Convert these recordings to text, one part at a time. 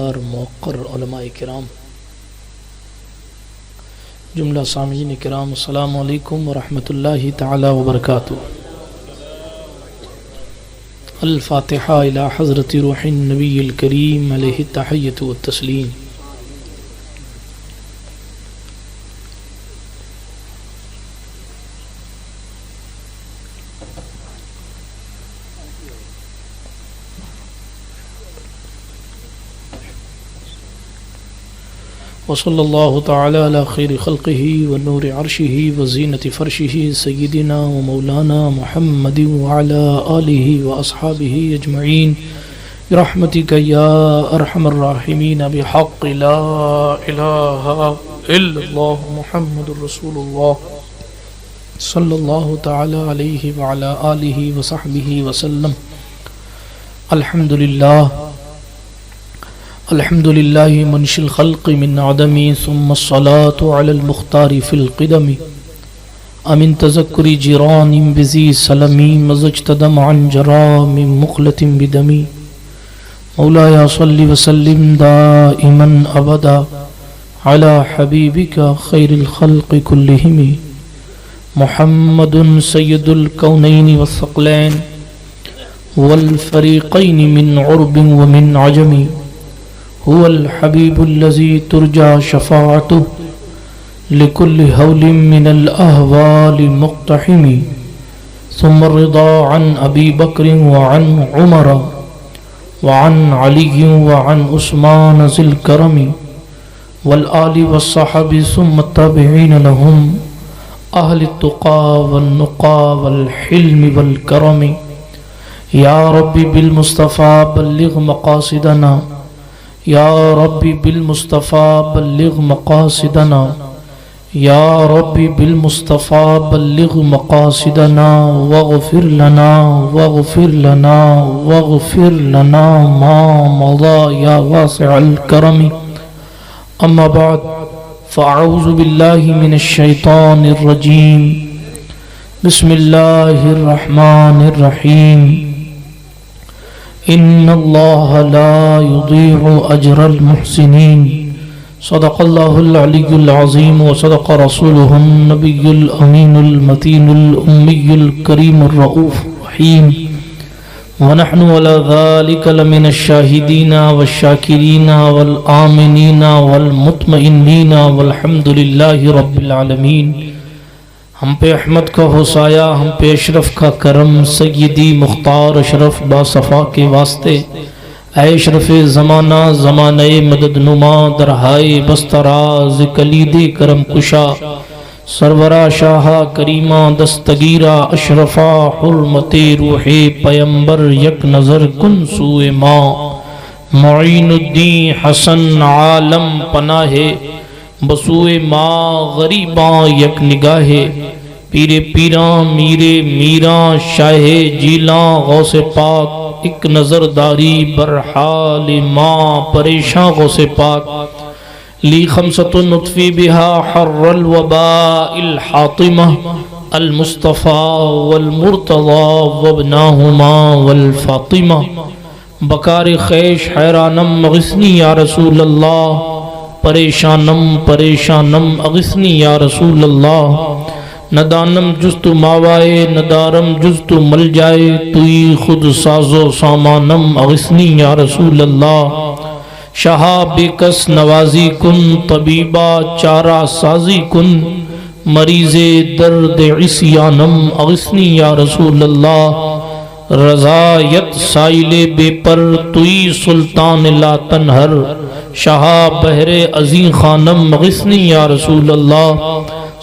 معتبر موقر علماء کرام، جملہ سامعین کرام، السلام علیکم ورحمۃ اللہ تعالی وبرکاتہ۔ الفاتحہ الی حضرت روح النبی الکریم علیہ التحیۃ والتسلیم۔ وصلی اللہ تعالی علی خیر خلقہ ونور عرشہ وزینۃ فرشہ سیدنا ومولانا محمد وعلی آلہ واصحابہ اجمعین برحمتک یا ارحم الراحمین بحق لا الہ الا اللہ محمد رسول اللہ صلی اللہ تعالی علیہ وعلی آلہ وصحبہ وسلم۔ الحمد للہ منشی الخلق من عدم ثم الصلاة علی المختار فی القدم امن تذکر جیران بزی سلمی مزجتدم عن جرام مخلط بدمی مولایا صلی وسلم دائما ابدا علی حبیبک خیر الخلق کلہم محمد سید الکونین والثقلین والفریقین من عرب ومن عجم هو الحبيب الذي ترجى شفاعته لكل هول من الأهوال مقتحم ثم الرضا عن أبي بكر وعن عمر وعن علي وعن عثمان ذي الكرم والآل والصحب ثم التابعين لهم أهل التقى والنقى والحلم والكرم يا ربي بالمصطفى بلغ مقاصدنا یا ربی بالمصطفیٰ بلغ مقاصدنا یا ربی بالمصطفیٰ بلغ مقاصدنا واغفر لنا ما مضى یا واسع الکرم۔ اما بعد فاعوذ باللہ من الشیطان الرجیم، بسم اللہ الرحمن الرحیم۔ ان اللہ لا یضیع اجر المحسنین، صدق اللہ العلی العظیم وصدق رسولہ النبی الامین المتین الامی الکریم الرؤوف الرحیم، ونحن على ذلك لمن الشاہدین والشاکرین والآمنین والمطمئنین والحمد للہ رب العالمین۔ ہم پہ احمد کا حسایہ، ہم پہ اشرف کا کرم، سیدی مختار اشرف باصفا کے واسطے، اے اشرف زمانہ زمانہ مدد نما درہائے بستراز کلید کرم کشا، سرورہ شاہ کریمہ دستگیرہ اشرفہ حرمت روح پیمبر یک نظر کن سوئے ماں، معین الدین حسن عالم پناہ بسوئے ماں غریباں یک نگاہے، پیرے پیراں میرے میراں شاہ جیلاں غوث پاک، ایک نظر داری برحال ماں پریشاں غوث پاک، لی خمسۃ نطفی بہا حر الوباء الحاطمہ المصطفیٰ والمرتضی وابناہما والفاطمہ، بکار خیش حیرانم اغثنی یا رسول اللہ، پریشانم اغثنی یا رسول اللہ، ندانم جست ماوائے ندارم جست مل جائے، توی خود ساز و سامانم اغثنی یا رسول اللہ، شاہا بے کس نوازی کن، طبیبہ چارہ سازی کن، مریض درد عصیانم اغثنی یا رسول اللہ، رضایت سائل بے پر توی سلطان لا تنہر، شاہ بحر عظیم خانم اغثنی یا رسول اللہ،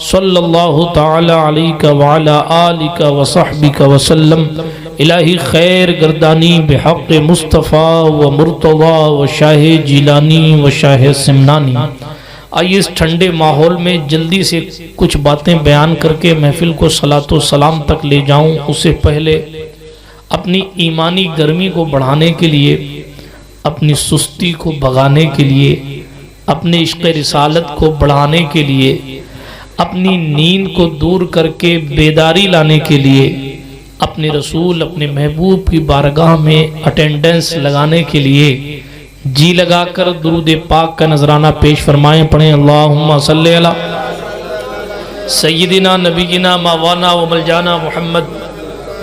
صلی اللہ تعالی علیہ وعلی آلہ وصحبہ وسلم۔ الہی خیر گردانی بحق مصطفیٰ و مرتضی و شاہ جیلانی و شاہ سمنانی۔ آئیے اس ٹھنڈے ماحول میں جلدی سے کچھ باتیں بیان کر کے محفل کو صلاۃ و سلام تک لے جاؤں۔ اس سے پہلے اپنی ایمانی گرمی کو بڑھانے کے لیے، اپنی سستی کو بھگانے کے لیے، اپنے عشق رسالت کو بڑھانے کے لیے، اپنی نیند کو دور کر کے بیداری لانے کے لیے، اپنے رسول اپنے محبوب کی بارگاہ میں اٹینڈنس لگانے کے لیے جی لگا کر درود پاک کا نذرانہ پیش فرمائیں، پڑھیں اللہم صلی علی سیدنا نبینا مولانا و ملجانا محمد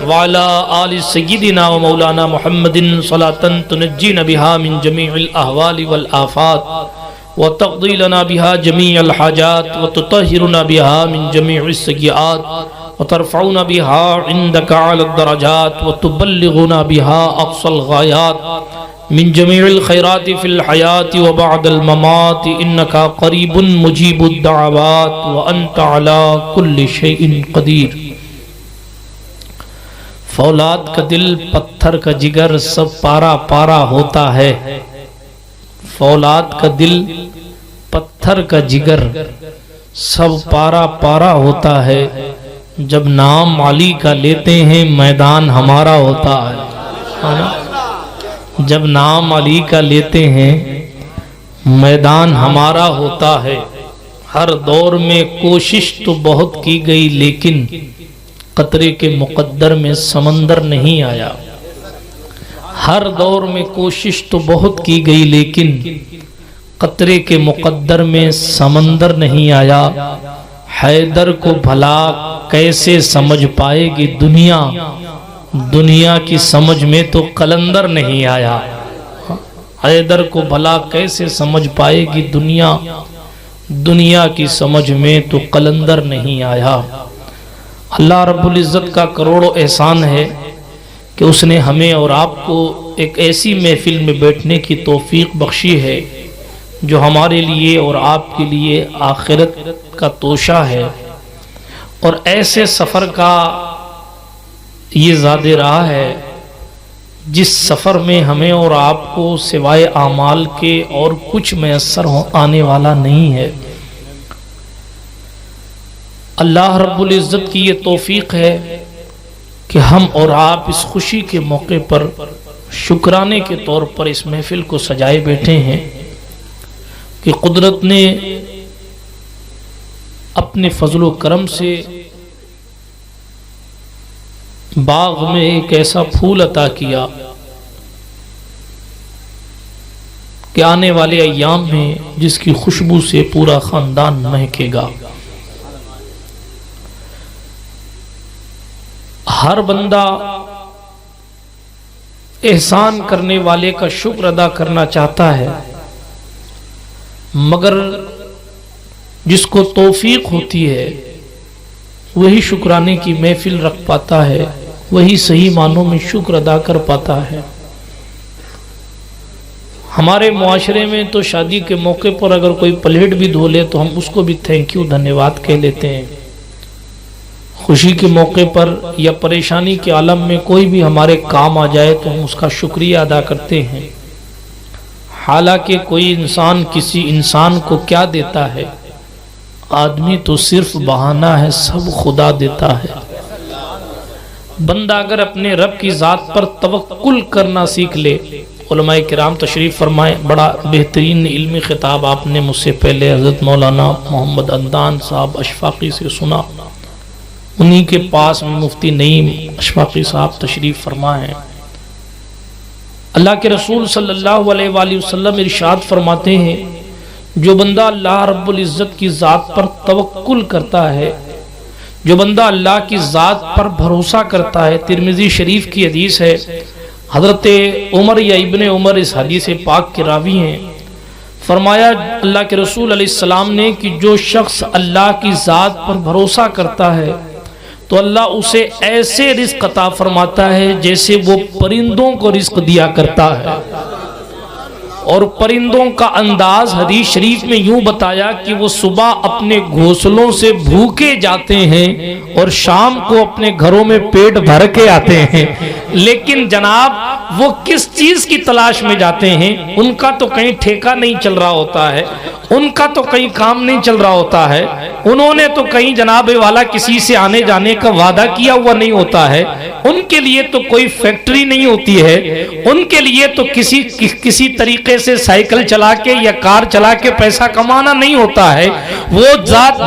وعلا آل سیدنا و مولانا محمد صلاة تنجینا بها من جمیع الاحوال والآفات وتقضی لنا بها جمیع الحاجات وتطہرنا بها من جمیع السیئات وترفعنا بها عندك على الدرجات وتبلغنا بها أقصى الغايات من جميع الخيرات في الحياة وبعد الممات إنك قريب مجيب الدعوات وأنت على كل شيء قدير۔ فولاد کا دل پتھر کا جگر سب پارا پارا ہوتا ہے، فولاد کا دل پتھر کا جگر سب پارا پارا ہوتا ہے، جب نام علی کا لیتے ہیں میدان ہمارا ہوتا ہے، جب نام علی کا لیتے ہیں میدان ہمارا ہوتا ہے۔ ہر دور میں کوشش تو بہت کی گئی لیکن قطرے کے مقدر میں سمندر نہیں آیا، ہر دور میں کوشش تو بہت کی گئی لیکن قطرے کے مقدر میں سمندر نہیں آیا۔ حیدر کو بھلا کیسے سمجھ پائے گی دنیا، دنیا کی سمجھ میں تو قلندر نہیں آیا۔ حیدر کو بھلا کیسے سمجھ پائے گی دنیا، دنیا کی سمجھ میں تو قلندر نہیں آیا۔ اللہ رب العزت کا کروڑوں احسان ہے کہ اس نے ہمیں اور آپ کو ایک ایسی محفل میں بیٹھنے کی توفیق بخشی ہے جو ہمارے لیے اور آپ کے لیے آخرت کا توشہ ہے، اور ایسے سفر کا یہ زیادہ راہ ہے جس سفر میں ہمیں اور آپ کو سوائے اعمال کے اور کچھ میسر آنے والا نہیں ہے۔ اللہ رب العزت کی یہ توفیق ہے کہ ہم اور آپ اس خوشی کے موقع پر شکرانے کے طور پر اس محفل کو سجائے بیٹھے ہیں کہ قدرت نے اپنے فضل و کرم سے باغ میں ایک ایسا پھول عطا کیا کہ آنے والے ایام میں جس کی خوشبو سے پورا خاندان مہکے گا۔ ہر بندہ احسان کرنے والے کا شکر ادا کرنا چاہتا ہے، مگر جس کو توفیق ہوتی ہے وہی شکرانے کی محفل رکھ پاتا ہے، وہی صحیح معنوں میں شکر ادا کر پاتا ہے۔ ہمارے معاشرے میں تو شادی کے موقع پر اگر کوئی پلیٹ بھی دھو لے تو ہم اس کو بھی تھینک یو دھنیہ واد کہہ لیتے ہیں۔ خوشی کے موقع پر یا پریشانی کے عالم میں کوئی بھی ہمارے کام آ جائے تو ہم اس کا شکریہ ادا کرتے ہیں، حالانکہ کوئی انسان کسی انسان کو کیا دیتا ہے؟ آدمی تو صرف بہانہ ہے، سب خدا دیتا ہے۔ بندہ اگر اپنے رب کی ذات پر توکل کرنا سیکھ لے، علماء کرام تشریف فرمائیں، بڑا بہترین علمی خطاب آپ نے مجھ سے پہلے حضرت مولانا محمد عدنان صاحب اشفاقی سے سنا، انہی کے پاس میں مفتی نعیم اشفاقی صاحب تشریف فرمائیں۔ اللہ کے رسول صلی اللہ علیہ وآلہ وسلم ارشاد فرماتے ہیں، جو بندہ اللہ رب العزت کی ذات پر توکل کرتا ہے، جو بندہ اللہ کی ذات پر بھروسہ کرتا ہے، ترمذی شریف کی حدیث ہے، حضرت عمر یا ابن عمر اس حدیث پاک کے راوی ہیں، فرمایا اللہ کے رسول علیہ السلام نے کہ جو شخص اللہ کی ذات پر بھروسہ کرتا ہے تو اللہ اسے ایسے رزق عطا فرماتا ہے جیسے وہ پرندوں کو رزق دیا کرتا ہے۔ اور پرندوں کا انداز حدیث شریف میں یوں بتایا کہ وہ صبح اپنے گھونسلوں سے بھوکے جاتے ہیں اور شام کو اپنے گھروں میں پیٹ بھر کے آتے ہیں، لیکن جناب وہ کس چیز کی تلاش میں جاتے ہیں؟ ان کا تو کہیں ٹھیکہ نہیں چل رہا ہوتا ہے، ان کا تو کہیں کام نہیں چل رہا ہوتا ہے، انہوں نے تو کہیں جناب والا کسی سے آنے جانے کا وعدہ کیا ہوا نہیں ہوتا ہے، ان کے لیے تو کوئی فیکٹری نہیں ہوتی ہے، ان کے لیے تو کسی طریقے سے سائیکل چلا کے یا کار چلا کے پیسہ کمانا نہیں ہوتا ہے. وہ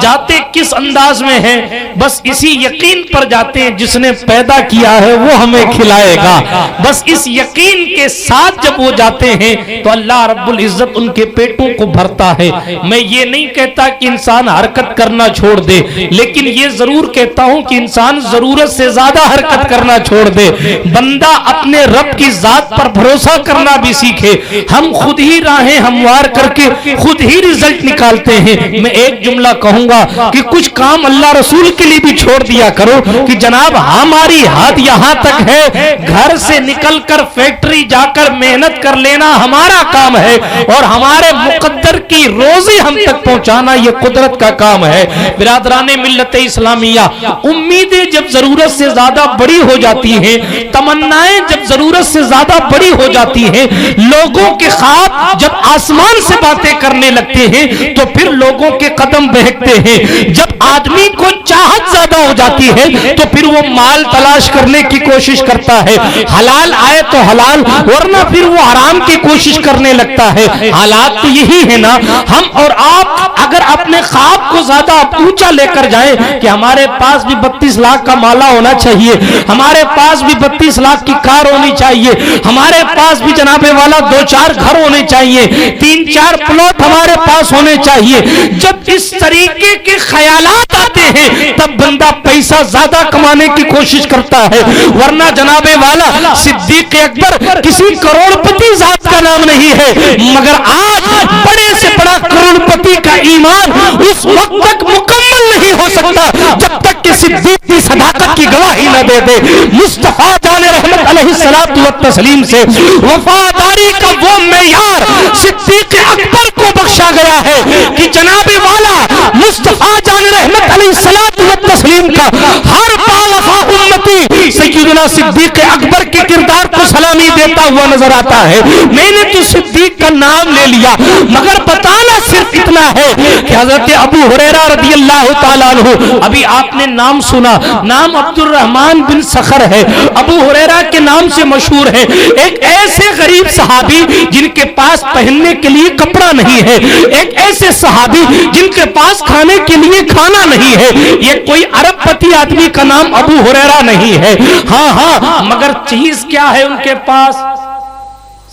جاتے کس انداز میں ہیں؟ بس اسی یقین پر جاتے ہیں جس نے پیدا کیا ہے وہ ہمیں کھلائے گا. بس اس یقین کے ساتھ جب وہ جاتے ہیں تو اللہ رب العزت ان کے پیٹوں کو بھرتا ہے. میں یہ نہیں کہتا کہ انسان حرکت کرنا چھوڑ دے، لیکن یہ ضرور کہتا ہوں کہ انسان ضرورت سے زیادہ حرکت کرنا چھوڑ دے. بندہ اپنے رب کی ذات پر بھروسہ کرنا بھی سیکھے. ہم خود ہی راہیں ہموار کر کے خود ہی رزلٹ نکالتے ہیں. میں ایک جملہ کہوں گا کہ کچھ کام اللہ رسول کے لیے بھی چھوڑ دیا کرو کہ جناب ہماری حد یہاں تک ہے، گھر سے نکل کر فیکٹری جا کر محنت کر لینا ہمارا کام ہے، اور ہمارے مقدر کی روزی ہم تک پہنچانا یہ قدرت کا کام ہے. برادران ملت اسلامیہ، امیدیں جب ضرورت سے زیادہ بڑی ہو جاتی ہیں، تمنائیں جب ضرورت سے زیادہ بڑی ہو جاتی ہیں، لوگوں کے خواب جب آسمان سے باتیں کرنے لگتے ہیں تو پھر لوگوں کے قدم بہکتے ہیں. جب آدمی کو چاہت زیادہ ہو جاتی ہے تو پھر وہ مال تلاش کرنے کی کوشش کرتا ہے، حلال آئے تو حلال، ورنہ پھر وہ حرام کی کوشش کرنے لگتا ہے. حالات تو یہی ہے نا. ہم اور آپ اگر اپنے خواب کو زیادہ اونچا لے کر جائیں کہ ہمارے پاس بھی 32 لاکھ کا مالا ہونا چاہیے، ہمارے پاس بھی 32 لاکھ کی کار ہونی چاہیے، ہمارے پاس بھی جناب والا 2-4 گھر ہونے چاہیے، 3-4 پلاٹ ہمارے پاس ہونے چاہیے. جب اس طریقے کے خیالات آتے ہیں تب بندہ پیسہ زیادہ کمانے کی کوشش کرتا ہے. ورنہ جناب والا صدیق اکبر کسی کروڑ پتی ذات کا نام نہیں ہے، مگر آج بڑے سے بڑا کروڑ پتی کا ایمان اس وقت تک مکمل نہیں ہو سکتا جب تک کہ صدیق کی صداقت کی گواہی نہ دے دے. مصطفیٰ جان رحمت علیہ الصلوۃ والتسلیم سے وفاداری کا وہ معیار صدیق اکبر کو بخشا گیا ہے کہ جناب والا مصطفیٰ جان رحمت علیہ الصلوۃ والتسلیم کا ہر باوفا امتی سیدنا صدیق اکبر کے کردار کو سلامی دیتا ہوا نظر آتا ہے. میں نے تو صدیق کا نام لے لیا، مگر بتانا صرف اتنا ہے کہ حضرت ابو ہریرہ رضی اللہ تعالیٰ عنہ، ابھی آپ نے نام سنا، نام عبد الرحمن بن صخر ہے، ابو ہریرہ کے نام سے مشہور ہے. ایک ایسے غریب صحابی جن کے پاس پہننے کے لیے کپڑا نہیں ہے، ایک ایسے صحابی جن کے پاس کھانے کے لیے کھانا نہیں ہے. یہ کوئی عرب پتی آدمی کا نام ابو ہریرہ نہیں ہے. ہاں مگر چیز کیا ہے ان کے پاس؟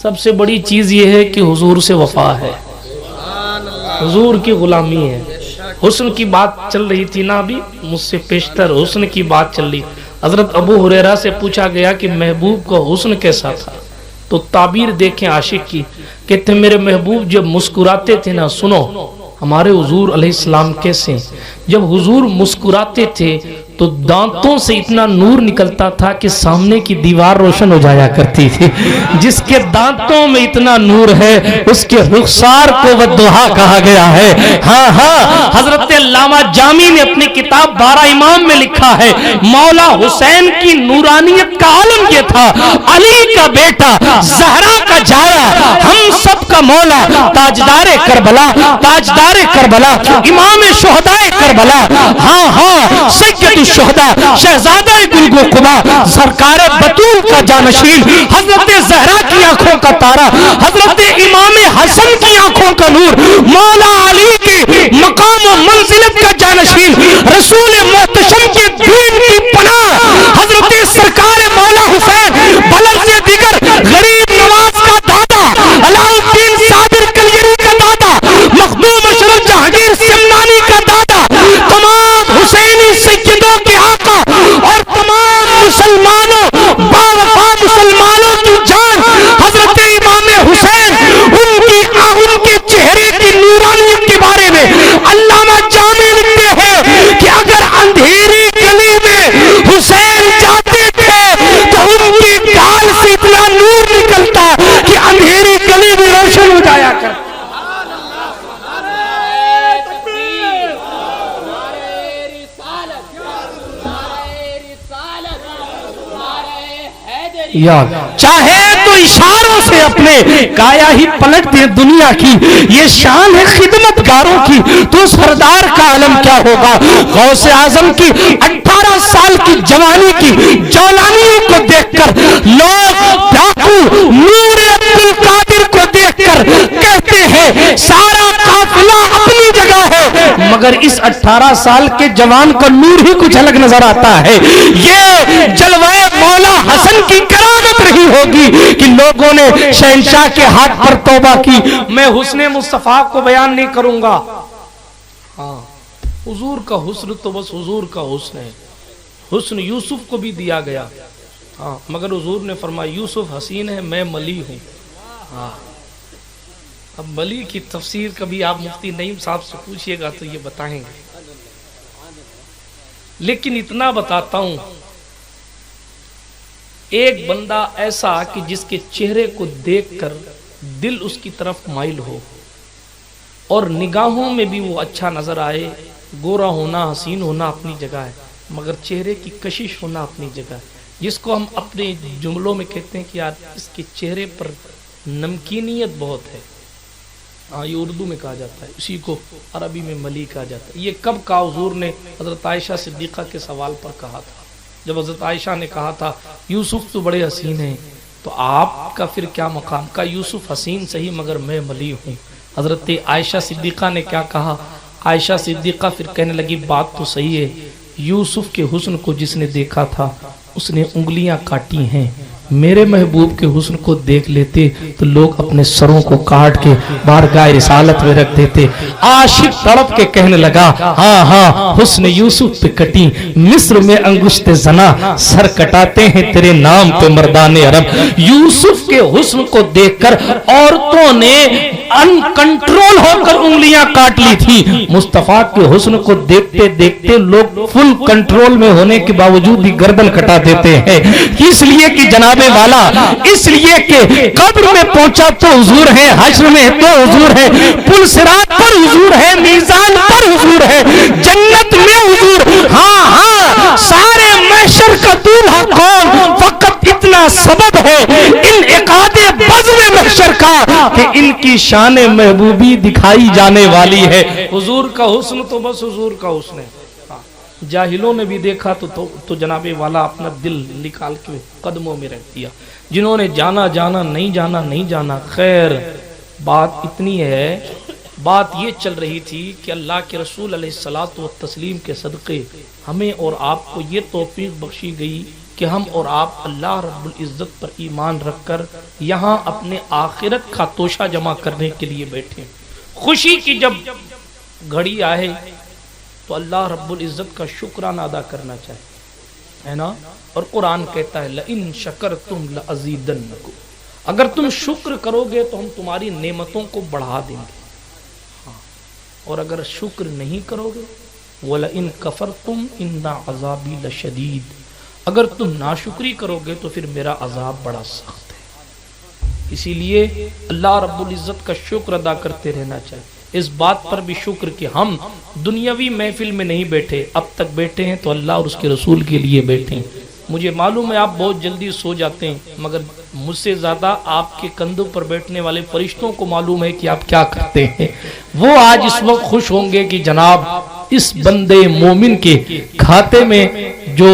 سب سے بڑی چیز یہ ہے کہ حضور سے وفا ہے، حضور کی غلامی ہے. حسن کی بات چل رہی تھی نا، ابھی مجھ سے پیشتر حسن کی بات چل رہی. حضرت ابو ہریرہ سے پوچھا گیا کہ محبوب کا حسن کیسا تھا، تو تعبیر دیکھیں عاشق کی، کہتے میرے محبوب جب مسکراتے تھے نا، سنو ہمارے حضور علیہ السلام کیسے، جب حضور مسکراتے تھے تو دانتوں سے اتنا نور نکلتا تھا کہ سامنے کی دیوار روشن ہو جایا کرتی تھی. جس کے دانتوں میں اتنا نور ہے اس کے رخسار کو والضحیٰ کہا گیا ہے. ہاں حضرت علامہ جامی نے اپنی کتاب 12 امام میں لکھا ہے، مولا حسین کی نورانیت کا عالم یہ تھا، علی کا بیٹا، زہرا کا جایا، ہم سب کا مولا، تاجدار کربلا، تاجدار کربلا، امام شہداء کربلا، ہاں سید الشہداء، شہزادہ گلگو قبا، سرکار بطول کا جانشین، حضرت زہرا کی آنکھوں کا تارا، حضرت امام حسن کی آنکھوں کا نور، مولا علی کی مقام و منزلت کا جانشین، رسول محتشم کے دین کی پناہ، حضرت سرکار مولا حسین، بلند سے دیگر غریب نواز کا دادا، علاء الدین صابر کلیری کا دادا، مخدوم اشرف جہانگیر سمنانی کا دادا، تمام حسینی سیدوں کے آقا اور تمام مسلمانوں، باوفا مسلمانوں کی جان حضرت امام حسین، ان کے چہرے کی نورانیت کے بارے میں علامہ جامی لکھتے ہیں کہ اگر اندھیری گلی میں حسین جاتے تھے تو ان کی گال سے اتنا نور نکلتا کہ اندھیری گلی میں روشن ہو جایا کرتا. چاہے تو اشاروں سے اپنے کایا ہی پلٹ دیں دنیا کی، یہ شان ہے خدمت گاروں کی، تو سردار کا عالم کیا ہوگا. غوث اعظم کی 18 سال کی جوانی کی جولانیوں کو دیکھ کر لوگ ڈاکو نور عبد القادر کو دیکھ کر کہتے ہیں سارا قافلہ اپنی جگہ ہے، مگر اس 18 سال کے جوان کا نور ہی کچھ الگ نظر آتا ہے۔ یہ جلوہ مولا حسن کی کرامت رہی ہوگی کہ لوگوں نے شہنشاہ کے ہاتھ پر توبہ کی۔ میں حسن مصطفیٰ کو بیان نہیں کروں گا، ہاں حضور کا حسن تو بس حضور کا حسن ہے۔ حسن یوسف کو بھی دیا گیا، ہاں مگر حضور نے فرمایا یوسف حسین ہے، میں ملی ہوں۔ ہاں اب ملی کی تفسیر کبھی آپ مفتی نعیم صاحب سے پوچھئے گا تو یہ بتائیں گے، لیکن اتنا بتاتا ہوں، ایک بندہ ایسا کہ جس کے چہرے کو دیکھ کر دل اس کی طرف مائل ہو اور نگاہوں میں بھی وہ اچھا نظر آئے، گورا ہونا حسین ہونا اپنی جگہ ہے، مگر چہرے کی کشش ہونا اپنی جگہ ہے، جس کو ہم اپنے جملوں میں کہتے ہیں کہ یار اس کے چہرے پر نمکینیت بہت ہے، ہاں یہ اردو میں کہا جاتا ہے، اسی کو عربی میں ملی کہا جاتا ہے۔ یہ کب کہا حضور نے؟ حضرت عائشہ صدیقہ کے سوال پر کہا تھا، جب حضرت عائشہ نے کہا تھا یوسف تو بڑے حسین ہیں تو آپ کا پھر کیا مقام؟ کا یوسف حسین صحیح مگر میں ملی ہوں۔ حضرت عائشہ صدیقہ نے کیا کہا؟ عائشہ صدیقہ پھر کہنے لگی بات تو صحیح ہے، یوسف کے حسن کو جس نے دیکھا تھا اس نے انگلیاں کاٹی ہیں، میرے محبوب کے حسن کو دیکھ لیتے تو لوگ اپنے سروں کو کاٹ کے بارگاہ رسالت میں رکھ دیتے۔ عاشق تڑپ کے کہنے لگا ہاں ہاں حسن یوسف پہ کٹی مصر میں انگشت زنا، سر کٹاتے ہیں تیرے نام پہ مردان عرب۔ یوسف کے حسن کو دیکھ کر عورتوں نے ان کنٹرول ہو کر انگلیاں کاٹ لی تھی، مصطفیٰ کے حسن کو دیکھتے دیکھتے لوگ فل کنٹرول میں ہونے کے باوجود بھی گردن کٹا دیتے ہیں، اس لیے کہ جناب والا، اس لیے کہ قبر میں پہنچا تو حضور ہے، حشر میں تو حضور ہے، پل صراط پر حضور ہے، میزان پر حضور ہے، جنت میں حضور، ہاں ہاں سارے محشر کا دولہا کون؟ فقط اتنا سبب ہے انعقاد بزم محشر کا کہ ان کی شان محبوبی دکھائی جانے والی ہے۔ حضور کا حسن تو بس حضور کا حسن ہے۔ جاہلوں نے بھی دیکھا تو جناب والا اپنا دل نکال کے قدموں میں رکھ دیا، جنہوں نے جانا جانا نہیں جانا نہیں جانا۔ خیر بات اتنی ہے، بات یہ چل رہی تھی کہ اللہ کے رسول علیہ الصلاۃ والتسلیم کے صدقے ہمیں اور آپ کو یہ توفیق بخشی گئی کہ ہم اور آپ اللہ رب العزت پر ایمان رکھ کر یہاں اپنے آخرت کا توشہ جمع کرنے کے لیے بیٹھے۔ خوشی کی جب گھڑی آئے تو اللہ رب العزت کا شکرانہ ادا کرنا چاہیے، ہے نا؟ اور قرآن کہتا ہے لَإِن شَكَرْتُمْ لَأَزِيدَنَّكُمْ، اگر تم شکر کرو گے تو ہم تمہاری نعمتوں کو بڑھا دیں گے، ہاں، اور اگر شکر نہیں کرو گے وَلَئِن كَفَرْتُمْ إِنَّ عَذَابِي لَشَدِيدٌ، اگر تم ناشکری کرو گے تو پھر میرا عذاب بڑا سخت ہے۔ اسی لیے اللہ رب العزت کا شکر ادا کرتے رہنا چاہیے۔ اس بات پر بھی شکر کہ ہم دنیاوی محفل میں نہیں بیٹھے، اب تک بیٹھے ہیں تو اللہ اور اس کے رسول کے لیے بیٹھے ہیں۔ مجھے معلوم ہے آپ بہت جلدی سو جاتے ہیں، مگر مجھ سے زیادہ آپ کے کندھوں پر بیٹھنے والے فرشتوں کو معلوم ہے کہ آپ کیا کرتے ہیں۔ وہ آج اس وقت خوش ہوں گے کہ جناب اس بندے مومن کے کھاتے میں جو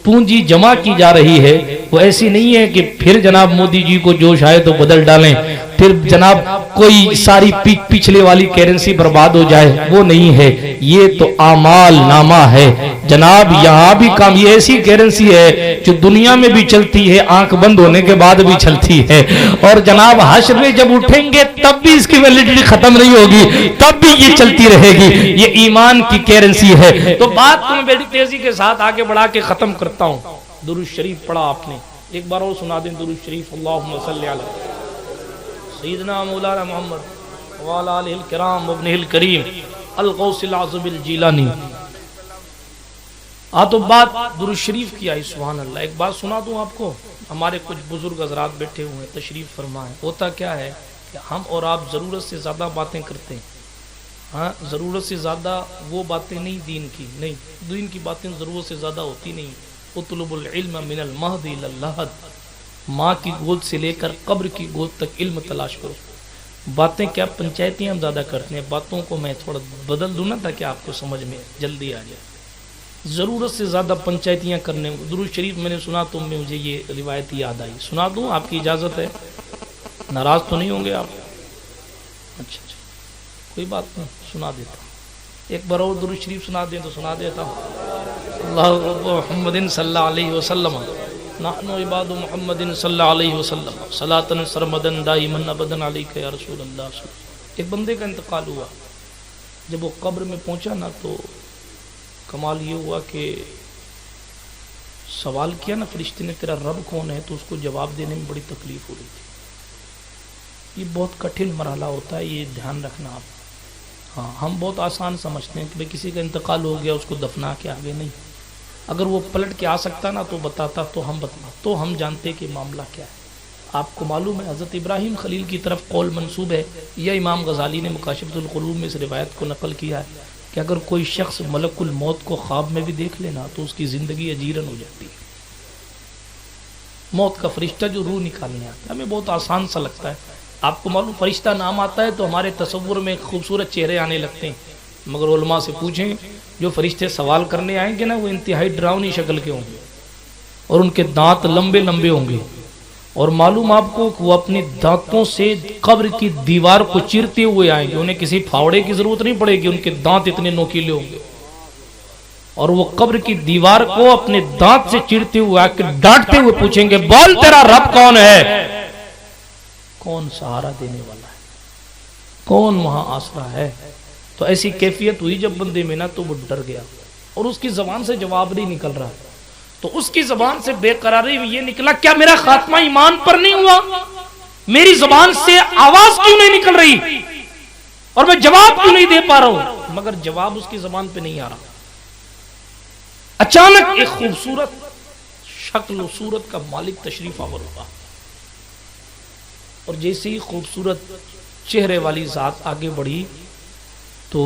پونجی جمع کی جا رہی ہے وہ ایسی نہیں ہے کہ پھر جناب مودی جی کو جوش آئے تو بدل ڈالیں، پھر جناب کوئی ساری پچھلے والی کرنسی برباد ہو جائے، وہ نہیں ہے، یہ تو اعمال نامہ ہے جناب۔ یہاں بھی کام، یہ ایسی کرنسی ہے جو دنیا میں بھی چلتی ہے، آنکھ بند ہونے کے بعد بھی چلتی ہے، اور جناب حشر میں جب اٹھیں گے تب بھی اس کی ویلیڈیٹی ختم نہیں ہوگی، تب بھی یہ چلتی رہے گی، یہ ایمان کی کرنسی ہے۔ تو بات کو میں بڑی تیزی کے ساتھ آگے بڑھا کے ختم کرتا ہوں۔ درود شریف پڑھا آپ نے، ایک بار اور سنا دیں درود شریف، اللہم صلی علی سیدنا مولانا محمد وعلی آلہ الکرام وابنہ الکریم الغوث العظم الجیلانی۔ تو بات درود شریف کی آئی، سبحان اللہ۔ ایک بات سنا دوں آپ کو، ہمارے کچھ بزرگ حضرات بیٹھے ہوئے ہیں، تشریف فرمائیں۔ ہوتا کیا ہے کہ ہم اور آپ ضرورت سے زیادہ باتیں کرتے ہیں، ہاں ضرورت سے زیادہ وہ باتیں نہیں دین کی، نہیں دین کی باتیں ضرورت سے زیادہ ہوتی نہیں۔ اطلب العلم من المہد الی اللحد، ماں کی گود سے لے کر قبر کی گود تک علم تلاش کرو۔ باتیں کیا پنچایتیں ہم زیادہ کرتے ہیں، باتوں کو میں تھوڑا بدل دوں نا تاکہ آپ کو سمجھ میں جلدی آ جائے۔ ضرورت سے زیادہ پنچایتیاں کرنے. درود شریف میں نے سنا تو مجھے یہ روایت یاد آئی. سنا دوں؟ آپ کی اجازت ہے؟ ناراض تو نہیں ہوں گے آپ؟ اچھا کوئی بات نہیں، سنا دیتا ہوں. ایک بار اور درود شریف سنا دیں تو سنا دیتا ہوں. اللہ محمد صلی اللہ علیہ وسلم نحن عباد محمد صلی اللہ علیہ وسلم صلاۃ سرمدا دائما ابدا علیک یا رسول اللہ. ایک بندے کا انتقال ہوا. جب وہ قبر میں پہنچا نا تو کمال یہ ہوا کہ سوال کیا نا فرشتے نے تیرا رب کون ہے، تو اس کو جواب دینے میں بڑی تکلیف ہو رہی تھی. یہ بہت کٹھن مرحلہ ہوتا ہے، یہ دھیان رکھنا آپ. ہاں ہم بہت آسان سمجھتے ہیں کہ بھئی کسی کا انتقال ہو گیا اس کو دفنا کے آگے. نہیں، اگر وہ پلٹ کے آ سکتا نا تو بتاتا تو ہم جانتے کہ معاملہ کیا ہے. آپ کو معلوم ہے حضرت ابراہیم خلیل کی طرف قول منسوب ہے، یا امام غزالی نے مکاشفۃ القلوب میں اس روایت کو نقل کیا ہے کہ اگر کوئی شخص ملک الموت کو خواب میں بھی دیکھ لینا تو اس کی زندگی اجیرن ہو جاتی ہے. موت کا فرشتہ جو روح نکالنے آتا ہے، ہمیں بہت آسان سا لگتا ہے. آپ کو معلوم فرشتہ نام آتا ہے تو ہمارے تصور میں خوبصورت چہرے آنے لگتے ہیں، مگر علماء سے پوچھیں جو فرشتے سوال کرنے آئیں گے نا وہ انتہائی ڈراؤنی شکل کے ہوں گے اور ان کے دانت لمبے لمبے ہوں گے. اور معلوم آپ کو کہ وہ اپنی دانتوں سے قبر کی دیوار کو چیرتے ہوئے آئیں گے. انہیں کسی پھاوڑے کی ضرورت نہیں پڑے گی، ان کے دانت اتنے نوکیلے ہوں گے. اور وہ قبر کی دیوار کو اپنے دانت سے چیرتے ہوئے آ کے ڈانٹتے ہوئے پوچھیں گے بول تیرا رب کون ہے، کون سہارا دینے والا ہے، کون وہاں آسرا ہے. تو ایسی کیفیت ہوئی جب بندے میں نا تو وہ ڈر گیا اور اس کی زبان سے جواب نہیں نکل رہا. تو اس کی زبان سے بے قراری میں یہ نکلا کیا میرا خاتمہ ایمان پر نہیں ہوا؟ میری زبان سے آواز کیوں نہیں نکل رہی اور میں جواب کیوں نہیں دے پا رہا ہوں؟ مگر جواب اس کی زبان پہ نہیں آ رہا. اچانک ایک خوبصورت شکل و صورت کا مالک تشریف آور ہوا اور جیسے ہی خوبصورت چہرے والی ذات آگے بڑھی تو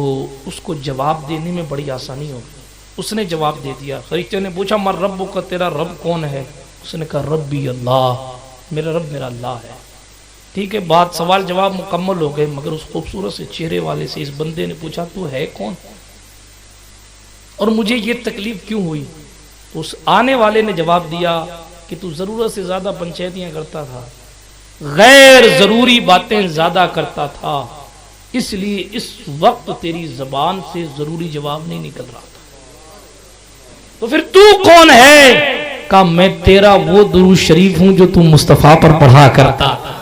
اس کو جواب دینے میں بڑی آسانی ہوگی. اس نے جواب دے دیا. فرشتے نے پوچھا مر رب کا، تیرا رب کون ہے؟ اس نے کہا ربی اللہ، میرا رب میرا اللہ ہے. ٹھیک ہے، بات سوال جواب مکمل ہو گئے. مگر اس خوبصورت سے چہرے والے سے اس بندے نے پوچھا تو ہے کون اور مجھے یہ تکلیف کیوں ہوئی؟ تو اس آنے والے نے جواب دیا کہ تو ضرورت سے زیادہ پنچایتیاں کرتا تھا، غیر ضروری باتیں زیادہ کرتا تھا، اس لیے اس وقت تیری زبان سے ضروری جواب نہیں نکل رہا تھا. تو پھر تو کون ہے؟ کہا میں تیرا وہ درود شریف ہوں جو تو مصطفیٰ پر پڑھا کرتا تھا.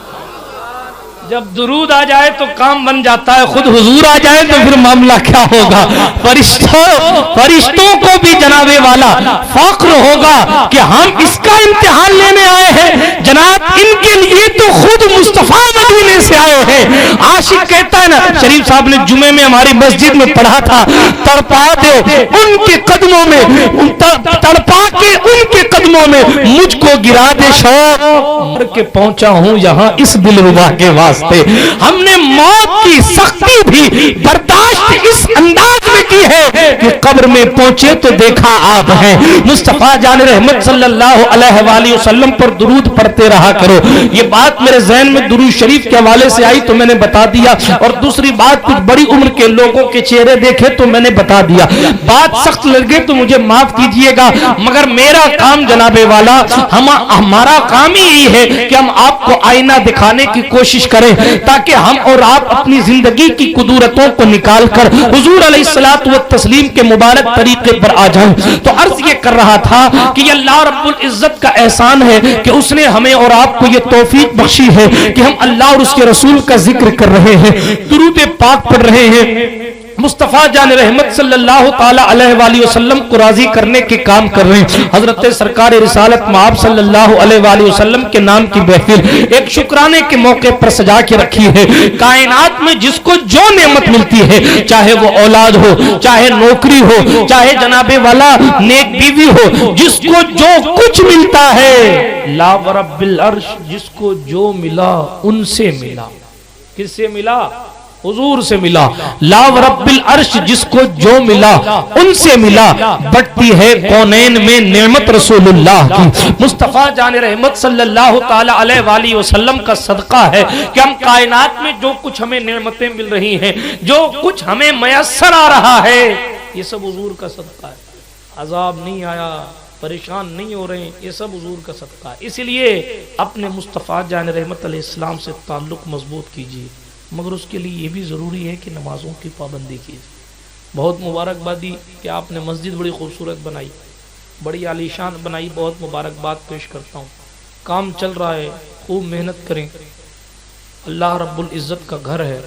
جب درود آ جائے تو کام بن جاتا ہے، خود حضور آ جائے تو پھر معاملہ کیا ہوگا؟ فرشتوں کو بھی جناب والا فخر ہوگا کہ ہم اس کا امتحان لینے آئے ہیں. جناب ان کے لیے تو خود مصطفیٰ مدینے سے آئے ہیں. عاشق کہتا ہے نا، شریف صاحب نے جمعے میں ہماری مسجد میں پڑھا تھا، تڑپا دو ان کے قدموں میں، تڑپا کے ان کے قدموں میں مجھ کو گرا دے شوق، مر کے پہنچا ہوں یہاں اس دلربا کے واسطے. ہم نے موت کی سختی بھی برداشت اس انداز میں کی ہے کہ قبر میں پہنچے تو دیکھا آپ ہیں. مصطفیٰ جان رحمت صلی اللہ علیہ وآلہ وسلم پر درود پڑھتے رہا کرو. یہ بات میرے ذہن میں درود شریف کے حوالے سے آئی تو میں نے بتا دیا، اور دوسری بات کچھ بڑی عمر کے لوگوں کے چہرے دیکھے تو میں نے بتا دیا. بات سخت لگے تو مجھے معاف کیجئے گا، مگر میرا کام جناب والا، ہمارا کام ہی یہی ہے کہ ہم آپ کو آئینہ دکھانے کی کوشش کریں تاکہ ہم اور آپ اپنی زندگی کی قدورتوں کو نکال کر حضور علیہ الصلوۃ والتسلیم کے مبارک طریقے پر آ جائیں. تو عرض یہ کر رہا تھا کہ یہ اللہ رب العزت کا احسان ہے کہ اس نے ہمیں اور آپ کو یہ توفیق بخشی ہے کہ ہم اللہ اور اس کے رسول کا ذکر کر رہے ہیں، درود پاک پڑھ رہے ہیں، مصطفیٰ جان رحمت صلی اللہ تعالی علیہ وآلہ وسلم کو راضی کرنے کے کام کر رہے ہیں. حضرت سرکار رسالت مآب صلی اللہ علیہ وآلہ وسلم کے نام کی محفل ایک شکرانے کے موقع پر سجا کے رکھی ہے. کائنات میں جس کو جو نعمت ملتی ہے، چاہے وہ اولاد ہو، چاہے نوکری ہو، چاہے جناب والا نیک بیوی ہو، جس کو جو کچھ ملتا ہے، لا ورب العرش جس کو جو ملا ان سے ملا. کس سے ملا؟ حضور سے ملا. لا ورب العرش جس کو جو ملا ان سے ملا. بڑھتی ہے کونین میں نعمت رسول اللہ کی. مصطفیٰ جان رحمت صلی اللہ تعالی علیہ وآلہ وسلم کا صدقہ ہے کہ ہم کائنات میں جو کچھ ہمیں نعمتیں مل رہی ہیں، جو کچھ ہمیں میسر آ رہا ہے، یہ سب حضور کا صدقہ ہے. عذاب نہیں آیا، پریشان نہیں ہو رہے ہیں، یہ سب حضور کا صدقہ ہے۔ اسی لیے اپنے مصطفیٰ جان رحمت علیہ السلام سے تعلق مضبوط کیجیے، مگر اس کے لیے یہ بھی ضروری ہے کہ نمازوں کی پابندی کیجیے۔ بہت مبارکبادی کہ آپ نے مسجد بڑی خوبصورت بنائی، بڑی عالیشان بنائی، بہت مبارکباد پیش کرتا ہوں۔ کام چل رہا ہے، خوب محنت کریں، اللہ رب العزت کا گھر ہے۔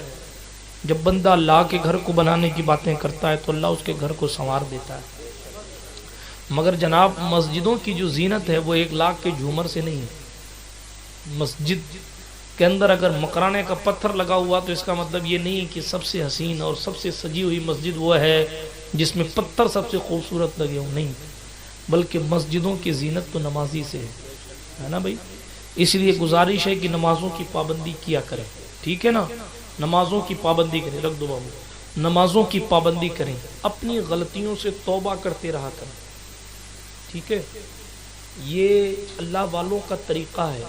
جب بندہ اللہ کے گھر کو بنانے کی باتیں کرتا ہے تو اللہ اس کے گھر کو سنوار دیتا ہے۔ مگر جناب مسجدوں کی جو زینت ہے وہ 1 لاکھ کے جھومر سے نہیں ہے۔ مسجد کے اندر اگر مکرانے کا پتھر لگا ہوا تو اس کا مطلب یہ نہیں کہ سب سے حسین اور سب سے سجی ہوئی مسجد وہ ہے جس میں پتھر سب سے خوبصورت لگے ہوں، نہیں، بلکہ مسجدوں کی زینت تو نمازی سے ہے نا بھائی۔ اس لیے گزارش ہے کہ نمازوں کی پابندی کیا کریں، ٹھیک ہے نا، نمازوں کی پابندی کریں، رکھ دو بابو، نمازوں کی پابندی کریں، اپنی غلطیوں سے توبہ کرتے رہا کریں، ٹھیک ہے۔ یہ اللہ والوں کا طریقہ ہے۔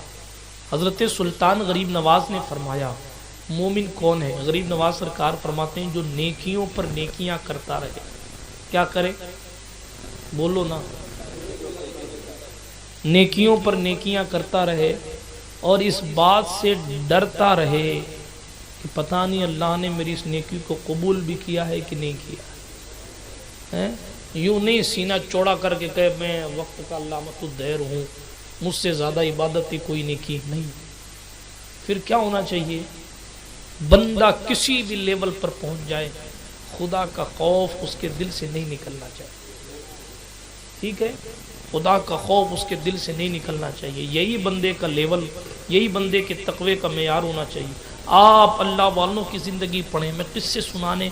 حضرت سلطان غریب نواز نے فرمایا مومن کون ہے؟ غریب نواز سرکار فرماتے ہیں جو نیکیوں پر نیکیاں کرتا رہے۔ کیا کرے؟ بولو نا، نیکیوں پر نیکیاں کرتا رہے اور اس بات سے ڈرتا رہے کہ پتہ نہیں اللہ نے میری اس نیکی کو قبول بھی کیا ہے کہ نہیں کیا ہے۔ یوں نہیں سینہ چوڑا کر کے کہے میں وقت کا علامت الدہر ہوں، مجھ سے زیادہ عبادت کی کوئی نیکی نہیں۔ پھر کیا ہونا چاہیے؟ بندہ کسی بھی لیول پر پہنچ جائے، خدا کا خوف اس کے دل سے نہیں نکلنا چاہیے، ٹھیک ہے، خدا کا خوف اس کے دل سے نہیں نکلنا چاہیے۔ یہی بندے کا لیول، یہی بندے کے تقوی کا معیار ہونا چاہیے۔ آپ اللہ والوں کی زندگی پڑھیں، میں قصے سنانے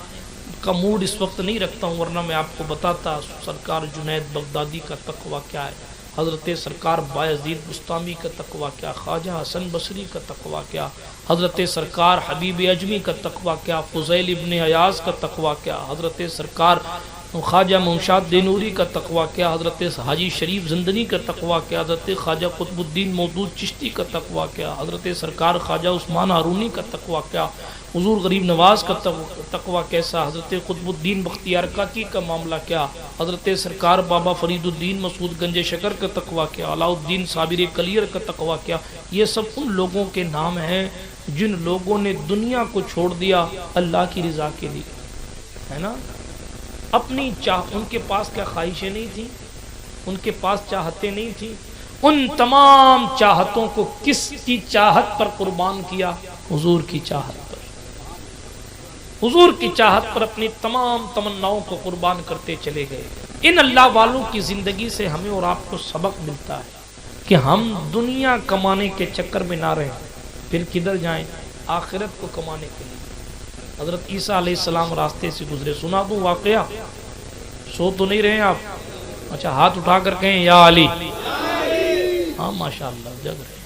کا موڈ اس وقت نہیں رکھتا ہوں، ورنہ میں آپ کو بتاتا سرکار جنید بغدادی کا تقوی کیا ہے، حضرت سرکار بایزید بستامی کا تقوی کیا، خواجہ حسن بصری کا تقوی کیا، حضرت سرکار حبیب اجمی کا تقوی کیا، فضیل ابن ایاز کا تقوی کیا، حضرت سرکار خواجہ منشاد دینوری کا تقوی کیا، حضرت حاجی شریف زندنی کا تقوی کیا، حضرت خواجہ قطب الدین مودود چشتی کا تقوی کیا، حضرت سرکار خواجہ عثمان ہارونی کا تقوی کیا، حضور غریب نواز کا تقوی کیسا، حضرت قطب الدین بختیار کاکی کا معاملہ کیا، حضرت سرکار بابا فرید الدین مسعود گنج شکر کا تقوی کیا، علاء الدین صابر کلیر کا تقوی کیا۔ یہ سب ان لوگوں کے نام ہیں جن لوگوں نے دنیا کو چھوڑ دیا اللہ کی رضا کے لیے، ہے نا۔ اپنی ان کے پاس کیا خواہشیں نہیں تھیں، ان کے پاس چاہتیں نہیں تھیں، ان تمام چاہتوں کو کس کی چاہت پر قربان کیا؟ حضور کی چاہت پر، حضور کی چاہت پر اپنی تمام تمناؤں کو قربان کرتے چلے گئے۔ ان اللہ والوں کی زندگی سے ہمیں اور آپ کو سبق ملتا ہے کہ ہم دنیا کمانے کے چکر میں نہ رہیں، پھر کدھر جائیں؟ آخرت کو کمانے کے لیے۔ حضرت عیسیٰ علیہ السلام راستے سے گزرے، سنا دوں واقعہ؟ سو تو نہیں رہے آپ؟ اچھا ہاتھ اٹھا کر کہیں یا علی، ہاں ماشاءاللہ جگ رہے۔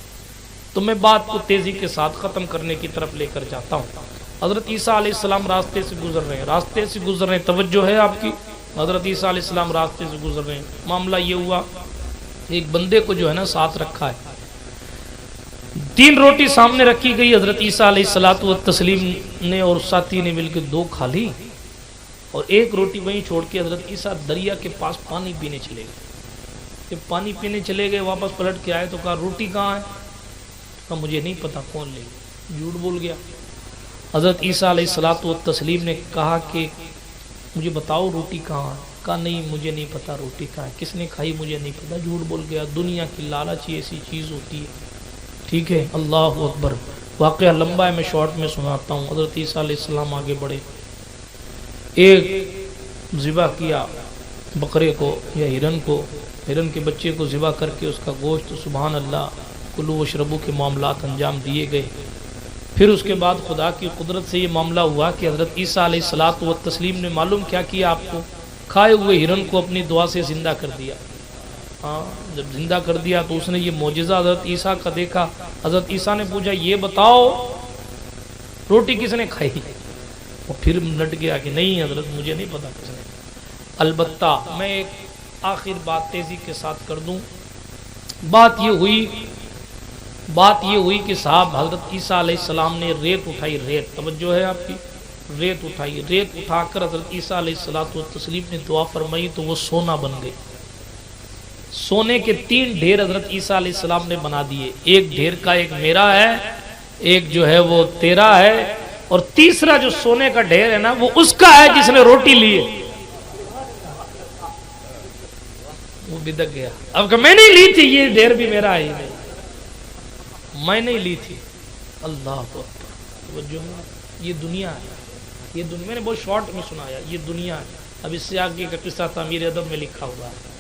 تو میں بات کو تیزی کے ساتھ ختم کرنے کی طرف لے کر جاتا ہوں۔ حضرت عیسیٰ علیہ السلام راستے سے گزر رہے ہیں، راستے سے گزر رہے ہیں، توجہ ہے آپ کی؟ حضرت عیسیٰ علیہ السلام راستے سے گزر رہے ہیں۔ معاملہ یہ ہوا ایک بندے کو جو ہے نا ساتھ رکھا ہے، 3 روٹی سامنے رکھی گئی، حضرت عیسیٰ علیہ الصلوۃ والتسلیم نے اور ساتھی نے مل کے 2 کھا لی اور 1 روٹی وہیں چھوڑ کے حضرت عیسیٰ دریا کے پاس پانی پینے چلے گئے۔ جب پانی پینے چلے گئے واپس پلٹ کے آئے تو کہا روٹی کہاں ہے؟ کہا مجھے نہیں پتا، کون لے گیا؟ جھوٹ بول گیا۔ حضرت عیسیٰ علیہ الصلوۃ والتسلیم نے کہا کہ مجھے بتاؤ روٹی کہاں ہے؟ کہا نہیں مجھے نہیں پتا روٹی کہاں ہے، کس نے کھائی مجھے نہیں پتا، جھوٹ بول گیا۔ دنیا کی لالچ ایسی چیز ہوتی ہے، ٹھیک ہے، اللہ اکبر۔ واقعہ لمبا ہے، میں شارٹ میں سناتا ہوں۔ حضرت عیسیٰ علیہ السلام آگے بڑھے، ایک ذبح کیا بکرے کو یا ہرن کو، ہرن کے بچے کو ذبح کر کے اس کا گوشت، سبحان اللہ، کلو و شربو کے معاملات انجام دیے گئے۔ پھر اس کے بعد خدا کی قدرت سے یہ معاملہ ہوا کہ حضرت عیسیٰ علیہ الصلوۃ والتسلیم نے معلوم کیا کیا آپ کو؟ کھائے ہوئے ہرن کو اپنی دعا سے زندہ کر دیا۔ ہاں جب زندہ کر دیا تو اس نے یہ معجزہ حضرت عیسیٰ کا دیکھا۔ حضرت عیسیٰ نے پوچھا یہ بتاؤ روٹی کس نے کھائی؟ وہ پھر نٹ گیا کہ نہیں حضرت مجھے نہیں پتا کس نے۔ البتہ میں ایک آخر بات تیزی کے ساتھ کر دوں۔ بات یہ ہوئی کہ صاحب حضرت عیسیٰ علیہ السلام نے ریت اٹھائی، ریت، توجہ ہے آپ کی؟ ریت اٹھائی، ریت اٹھا کر حضرت عیسیٰ علیہ الصلوۃ والتسلیم نے دعا فرمائی تو وہ سونا بن گئے۔ سونے کے 3 ڈھیر حضرت عیسیٰ علیہ السلام نے بنا دیے، ایک ڈھیر کا ایک میرا ہے، ایک جو ہے وہ تیرا ہے، اور تیسرا جو سونے کا ڈھیر ہے نا وہ اس کا ہے جس نے روٹی لی ہے۔ وہ بدک گیا، اب کہ میں نہیں لی تھی، یہ ڈھیر بھی میرا ہے، میں نہیں لی تھی۔ اللہ اکبر، یہ دنیا ہے، یہ دنیا، میں نے بہت شارٹ میں سنایا، یہ دنیا ہے۔ اب اس سے آگے کا قصہ تعمیر ادب میں لکھا ہوا ہے،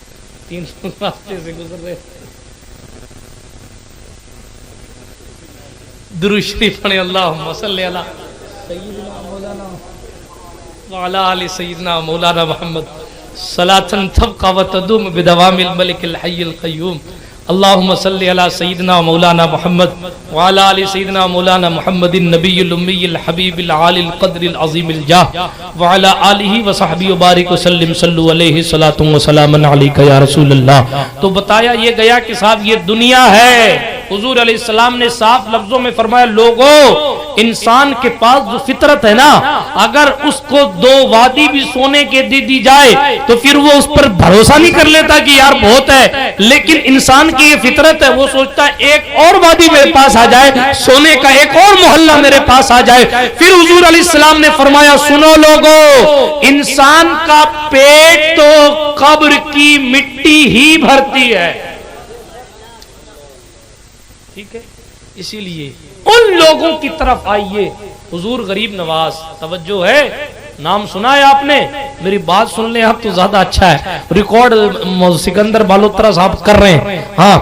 300 راستے سے گزر رہے۔ درود شریف پڑھیں، اللہم صلی علی سیدنا مولانا وعلی آل سیدنا مولانا محمد صلاۃ تبقى وتدوم بدوام الملک الحی القیوم۔ اللہم صلی علی سیدنا مولانا محمد وعلی آل سیدنا مولانا محمد النبی الامی الحبیب العالی القدر العظیم الجاہ وعلی آلہ وصحبہ وبارک وسلم، صلو علیہ صلاۃ وسلام علیک یا رسول اللہ۔ تو بتایا یہ گیا کہ صاحب یہ دنیا ہے۔ حضور علیہ السلام نے صاف لفظوں میں فرمایا، لوگوں انسان کے پاس جو فطرت ہے نا، اگر اس کو 2 وادی بھی سونے کے دے دی جائے تو پھر وہ اس پر بھروسہ نہیں کر لیتا کہ یار بہت ہے، لیکن انسان کی یہ فطرت ہے، وہ سوچتا ہے ایک اور وادی میرے پاس آ جائے، سونے کا ایک اور محلہ میرے پاس آ جائے۔ پھر حضور علیہ السلام نے فرمایا، سنو لوگوں، انسان کا پیٹ تو قبر کی مٹی ہی بھرتی ہے، ٹھیک ہے؟ اسی لیے ان لوگوں کی طرف آئیے۔ حضور غریب نواز، توجہ ہے، نام سنا ہے آپ نے؟ میری بات سن لیں آپ تو زیادہ اچھا ہے۔ ریکارڈ سکندر بالوترا صاحب کر رہے ہیں۔ ہاں،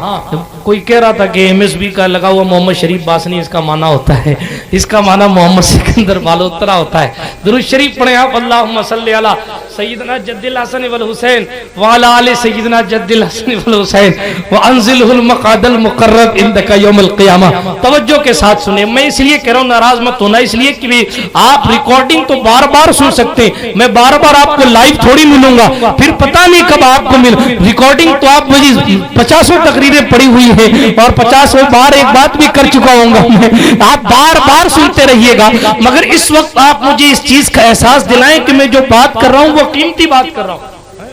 کوئی کہہ رہا تھا کہ ایم ایس بی کا لگا ہوا محمد شریف باسنی اس کا معنی ہوتا ہے، اس کا معنی محمد سکندر بالوترا ہوتا ہے۔ درود شریف پڑھیں آپ، اللہم صلی علی سیدنا جد الحسن والحسین وعلی آل سیدنا جد الحسن والحسین وانزلہ المقعد المقرب عندک یوم القیامہ۔ توجہ کے ساتھ سنیں، میں اس لیے کہہ رہا ہوں ناراض مت ہونا، اس لیے کہ آپ ریکارڈنگ تو بار بار سن سکتے ہیں، میں بار بار آپ کو لائیو تھوڑی ملوں گا، پھر پتہ نہیں کب آپ کو مل ریکارڈنگ تو آپ مجھے 50 تقریریں پڑی ہوئی ہیں اور 50 بار ایک بات بھی کر چکا ہوں گا میں، آپ بار بار سنتے رہیے گا، مگر اس وقت آپ مجھے اس چیز کا احساس دلائیں کہ میں جو بات کر رہا ہوں وہ قیمتی بات کر رہا ہوں۔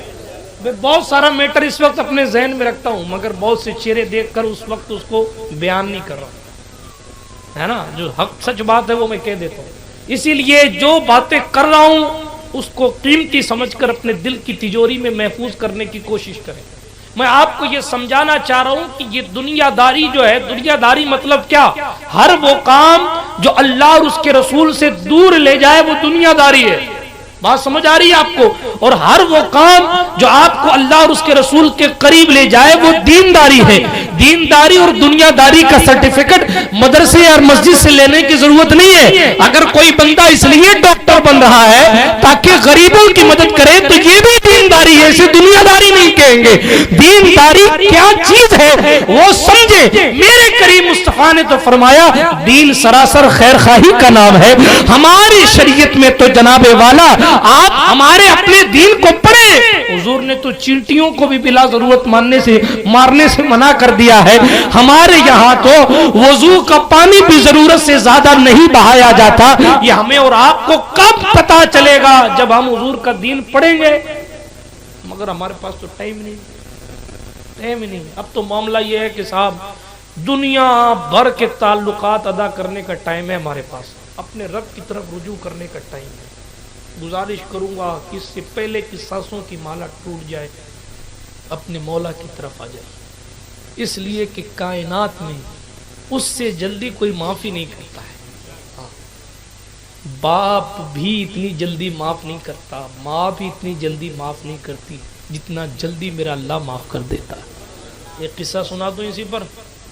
میں بہت سارا میٹر اس وقت اپنے ذہن میں رکھتا ہوں، مگر بہت سے چہرے دیکھ کر اس وقت اس کو بیان نہیں کر رہا ہوں، ہے نا؟ جو حق سچ بات ہے وہ میں کہہ دیتا ہوں۔ اسی لیے جو باتیں کر رہا ہوں اس کو قیمتی سمجھ کر اپنے دل کی تجوری میں محفوظ کرنے کی کوشش کریں۔ میں آپ کو یہ سمجھانا چاہ رہا ہوں کہ یہ دنیا داری جو ہے، دنیا داری مطلب کیا؟ ہر وہ کام جو اللہ اور اس کے رسول سے دور لے جائے وہ دنیا داری ہے۔ بات سمجھ آ رہی ہے آپ کو؟ اور ہر وہ کام جو آپ کو اللہ اور اس کے رسول کے قریب لے جائے وہ دینداری ہے۔ دینداری اور دنیا داری کا سرٹیفکیٹ مدرسے اور مسجد سے لینے کی ضرورت نہیں ہے۔ اگر کوئی بندہ اس لیے ڈاکٹر بن رہا ہے تاکہ غریبوں کی مدد کرے تو یہ بھی دینداری ہے، اسے دنیا داری نہیں کہیں گے۔ دینداری کیا چیز ہے وہ سمجھے۔ میرے کریم مصطفیٰ نے تو فرمایا دین سراسر خیر خواہی کا نام ہے۔ ہماری شریعت میں تو جناب والا آپ ہمارے اپنے دین کو پڑھیں۔ حضور نے تو چینٹیوں کو بھی بلا ضرورت مارنے سے منع کر دیا ہے۔ ہمارے یہاں تو وضو کا پانی بھی ضرورت سے زیادہ نہیں بہایا جاتا۔ یہ ہمیں اور آپ کو کب پتا چلے گا؟ جب ہم حضور کا دین پڑھیں گے، مگر ہمارے پاس تو ٹائم نہیں۔ اب تو معاملہ یہ ہے کہ صاحب دنیا بھر کے تعلقات ادا کرنے کا ٹائم ہے ہمارے پاس، اپنے رب کی طرف رجوع کرنے کا ٹائم ہے۔ گزارش کروں گا کہ اس سے پہلے کہ سانسوں کی مالا ٹوٹ جائے اپنے مولا کی طرف آ جائے، اس لیے کہ کائنات میں اس سے جلدی کوئی معافی نہیں کرتا ہے۔ باپ بھی اتنی جلدی معاف نہیں کرتا، ماں بھی اتنی جلدی معاف نہیں کرتی جتنا جلدی میرا اللہ معاف کر دیتا ہے۔ ایک قصہ سنا دوں اسی پر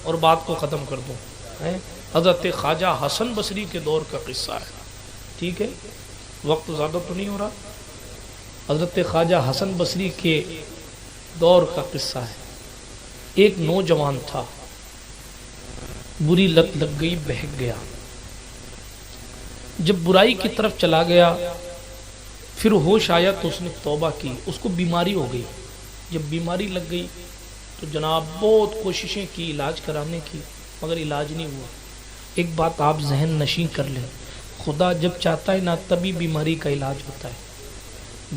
اور بات کو ختم کر دوں۔ حضرت خواجہ حسن بصری کے دور کا قصہ ہے، ٹھیک ہے؟ وقت زیادہ تو نہیں ہو رہا۔ حضرت خواجہ حسن بصری کے دور کا قصہ ہے۔ ایک نوجوان تھا، بری لت لگ گئی، بہک گیا۔ جب برائی کی طرف چلا گیا پھر ہوش آیا تو اس نے توبہ کی، اس کو بیماری ہو گئی۔ جب بیماری لگ گئی تو جناب بہت کوششیں کی علاج کرانے کی، مگر علاج نہیں ہوا۔ ایک بات آپ ذہن نشین کر لیں، خدا جب چاہتا ہے نا تبھی بیماری کا علاج ہوتا ہے۔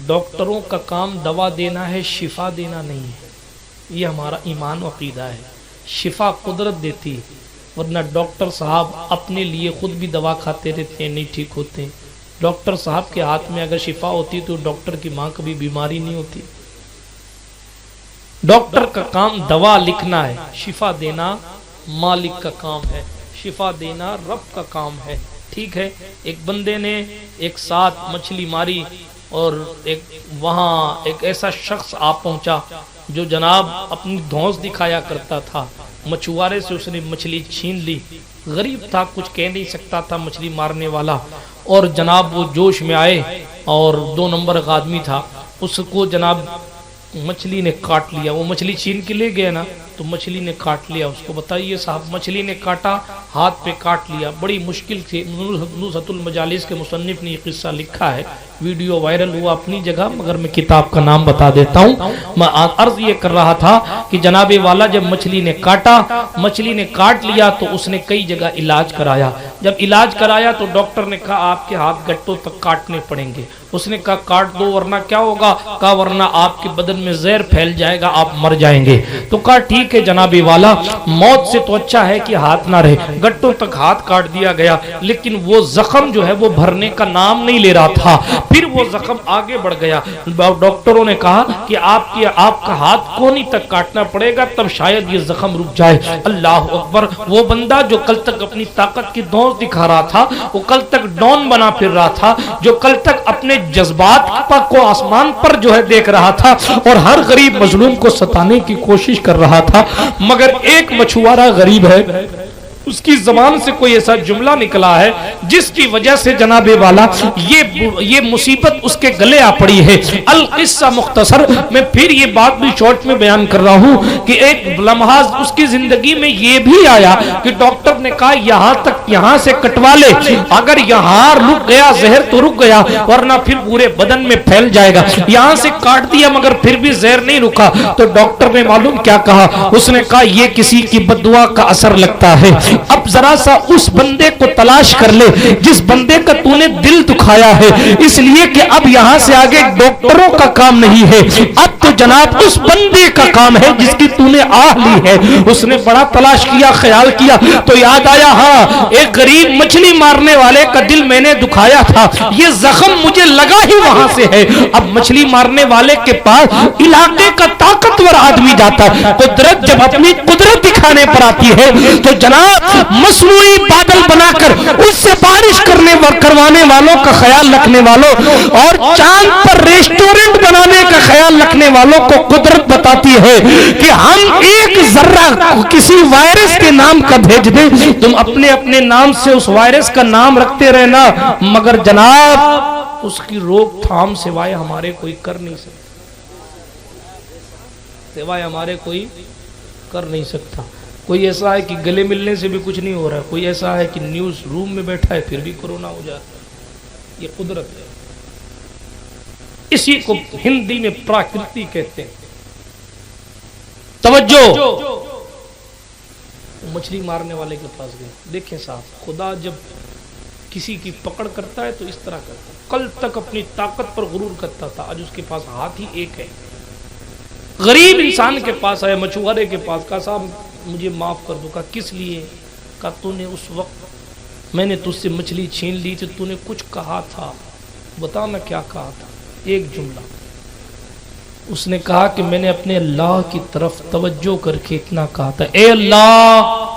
ڈاکٹروں کا کام دوا دینا ہے، شفا دینا نہیں ہے۔ یہ ہمارا ایمان و عقیدہ ہے۔ شفا قدرت دیتی ہے، ورنہ ڈاکٹر صاحب اپنے لیے خود بھی دوا کھاتے رہتے ہیں، نہیں ٹھیک ہوتے ہیں۔ ڈاکٹر صاحب کے ہاتھ میں اگر شفا ہوتی تو ڈاکٹر کی ماں کبھی بیماری نہیں ہوتی۔ ڈاکٹر کا کام دوا لکھنا ہے، شفا دینا مالک کا کام ہے، شفا دینا رب کا کام ہے۔ ٹھیک ہے، ایک بندے نے ایک ساتھ مچھلی ماری اور وہاں ایک ایسا شخص آ پہنچا جو جناب اپنی دھونس دکھایا کرتا تھا۔ مچھوارے سے اس نے مچھلی چھین لی۔ غریب تھا، کچھ کہہ نہیں سکتا تھا مچھلی مارنے والا، اور جناب وہ جوش میں آئے اور 2 نمبر کا آدمی تھا، اس کو جناب مچھلی نے کاٹ لیا۔ وہ مچھلی چھین کے لے گیا نا تو مچھلی نے کاٹ لیا۔ اس کو بتائیے صاحب، مچھلی نے کاٹا، ہاتھ پہ کاٹ لیا، بڑی مشکل سے۔ نزہۃ المجالس کے مصنف نے یہ قصہ لکھا ہے، ویڈیو وائرل ہوا اپنی جگہ، مگر میں کتاب کا نام بتا دیتا ہوں۔ میں عرض یہ کر رہا تھا کہ جناب والا جب مچھلی نے کاٹا، مچھلی نے کاٹ لیا تو اس نے کئی جگہ علاج کرایا۔ جب علاج کرایا تو ڈاکٹر نے کہا آپ کے ہاتھ گٹوں تک کاٹنے پڑیں گے۔ اس نے کہا کاٹ دو ورنہ کیا ہوگا؟ کہا ورنہ آپ کے بدن میں زہر پھیل جائے گا، آپ مر جائیں گے۔ تو کہا ٹھیک ہے جناب والا، موت سے تو اچھا ہے کہ ہاتھ نہ رہے۔ گٹوں تک ہاتھ کاٹ دیا گیا، لیکن وہ زخم جو ہے وہ بھرنے کا نام نہیں لے رہا تھا۔ پھر وہ زخم آگے بڑھ گیا۔ ڈاکٹروں نے کہا کہ آپ کا ہاتھ کونی تک کاٹنا پڑے گا، تب شاید یہ زخم رک جائے۔ اللہ اکبر! وہ بندہ جو کل تک اپنی طاقت کی دھونس دکھا رہا تھا، وہ کل تک ڈون بنا پھر رہا تھا، جو کل تک اپنے جذبات کو آسمان پر جو ہے دیکھ رہا تھا اور ہر غریب مظلوم کو ستانے کی کوشش کر رہا تھا، مگر ایک مچھوارا غریب ہے، اس کی زبان سے کوئی ایسا جملہ نکلا ہے جس کی وجہ سے جناب والا یہ مصیبت اس کے گلے آ پڑی ہے۔ القصہ مختصر، میں پھر یہ بات بھی شارٹ میں بیان کر رہا ہوں کہ ایک لمحہ اس کی زندگی میں یہ بھی آیا کہ ڈاکٹر نے کہا یہاں تک، یہاں سے کٹوا لے، اگر یہاں رک گیا زہر تو رک گیا، ورنہ پھر پورے بدن میں پھیل جائے گا۔ یہاں سے کاٹ دیا مگر پھر بھی زہر نہیں رکا، تو ڈاکٹر نے معلوم کیا کہا؟ اس نے کہا یہ کسی کی بددعا کا اثر لگتا ہے، اب ذرا سا اس بندے کو تلاش کر لے جس بندے کا تو نے دل دکھایا ہے، اس لیے کہ اب یہاں سے آگے ڈاکٹروں کا کام نہیں ہے، اب تو جناب اس بندے کا کام ہے جس کی تو نے آہ لی ہے۔ اس نے بڑا تلاش کیا، خیال کیا تو یاد آیا ہاں ایک غریب مچھلی مارنے والے کا دل میں نے دکھایا تھا، یہ زخم مجھے لگا ہی وہاں سے ہے۔ اب مچھلی مارنے والے کے پاس علاقے کا طاقتور آدمی جاتا ہے، قدرت جب اپنی قدرت دکھانے پر آتی ہے تو جناب مصنوعی بادل بنا کر اس سے بارش کروانے والوں کا خیال رکھنے والوں اور چاند پر ریسٹورنٹ بنانے کا خیال رکھنے والوں کو قدرت بتاتی ہے کہ ہم ایک ذرہ کسی وائرس کے نام کا بھیج دیں، تم اپنے نام سے اس وائرس کا نام رکھتے رہنا، مگر جناب اس کی روک تھام سوائے ہمارے کوئی کر نہیں سکتا، سوائے ہمارے کوئی کر نہیں سکتا۔ کوئی ایسا ہے کہ گلے ملنے سے بھی کچھ نہیں ہو رہا ہے، کوئی ایسا ہے کہ نیوز روم میں بیٹھا ہے پھر بھی کورونا ہو جاتا ہے، یہ قدرت ہے، اسی کو ہندی میں پراکرتی کہتے ہیں۔ توجہ، مچھلی مارنے والے کے پاس گئے، دیکھیں صاحب خدا جب کسی کی پکڑ کرتا ہے تو اس طرح کرتا ہے۔ کل تک اپنی طاقت پر غرور کرتا تھا، آج اس کے پاس ہاتھ ہی ایک ہے۔ غریب انسان کے پاس آیا، مچھوارے کے پاس، کہا صاحب مجھے معاف کر دو۔ کہا کس لیے؟ کہا تو نے اس وقت میں نے تجھ سے مچھلی چھین لی تھی، تو نے کچھ کہا تھا، بتا نا کیا کہا تھا؟ ایک جملہ۔ اس نے کہا کہ میں نے اپنے اللہ کی طرف توجہ کر کے اتنا کہا تھا، اے اللہ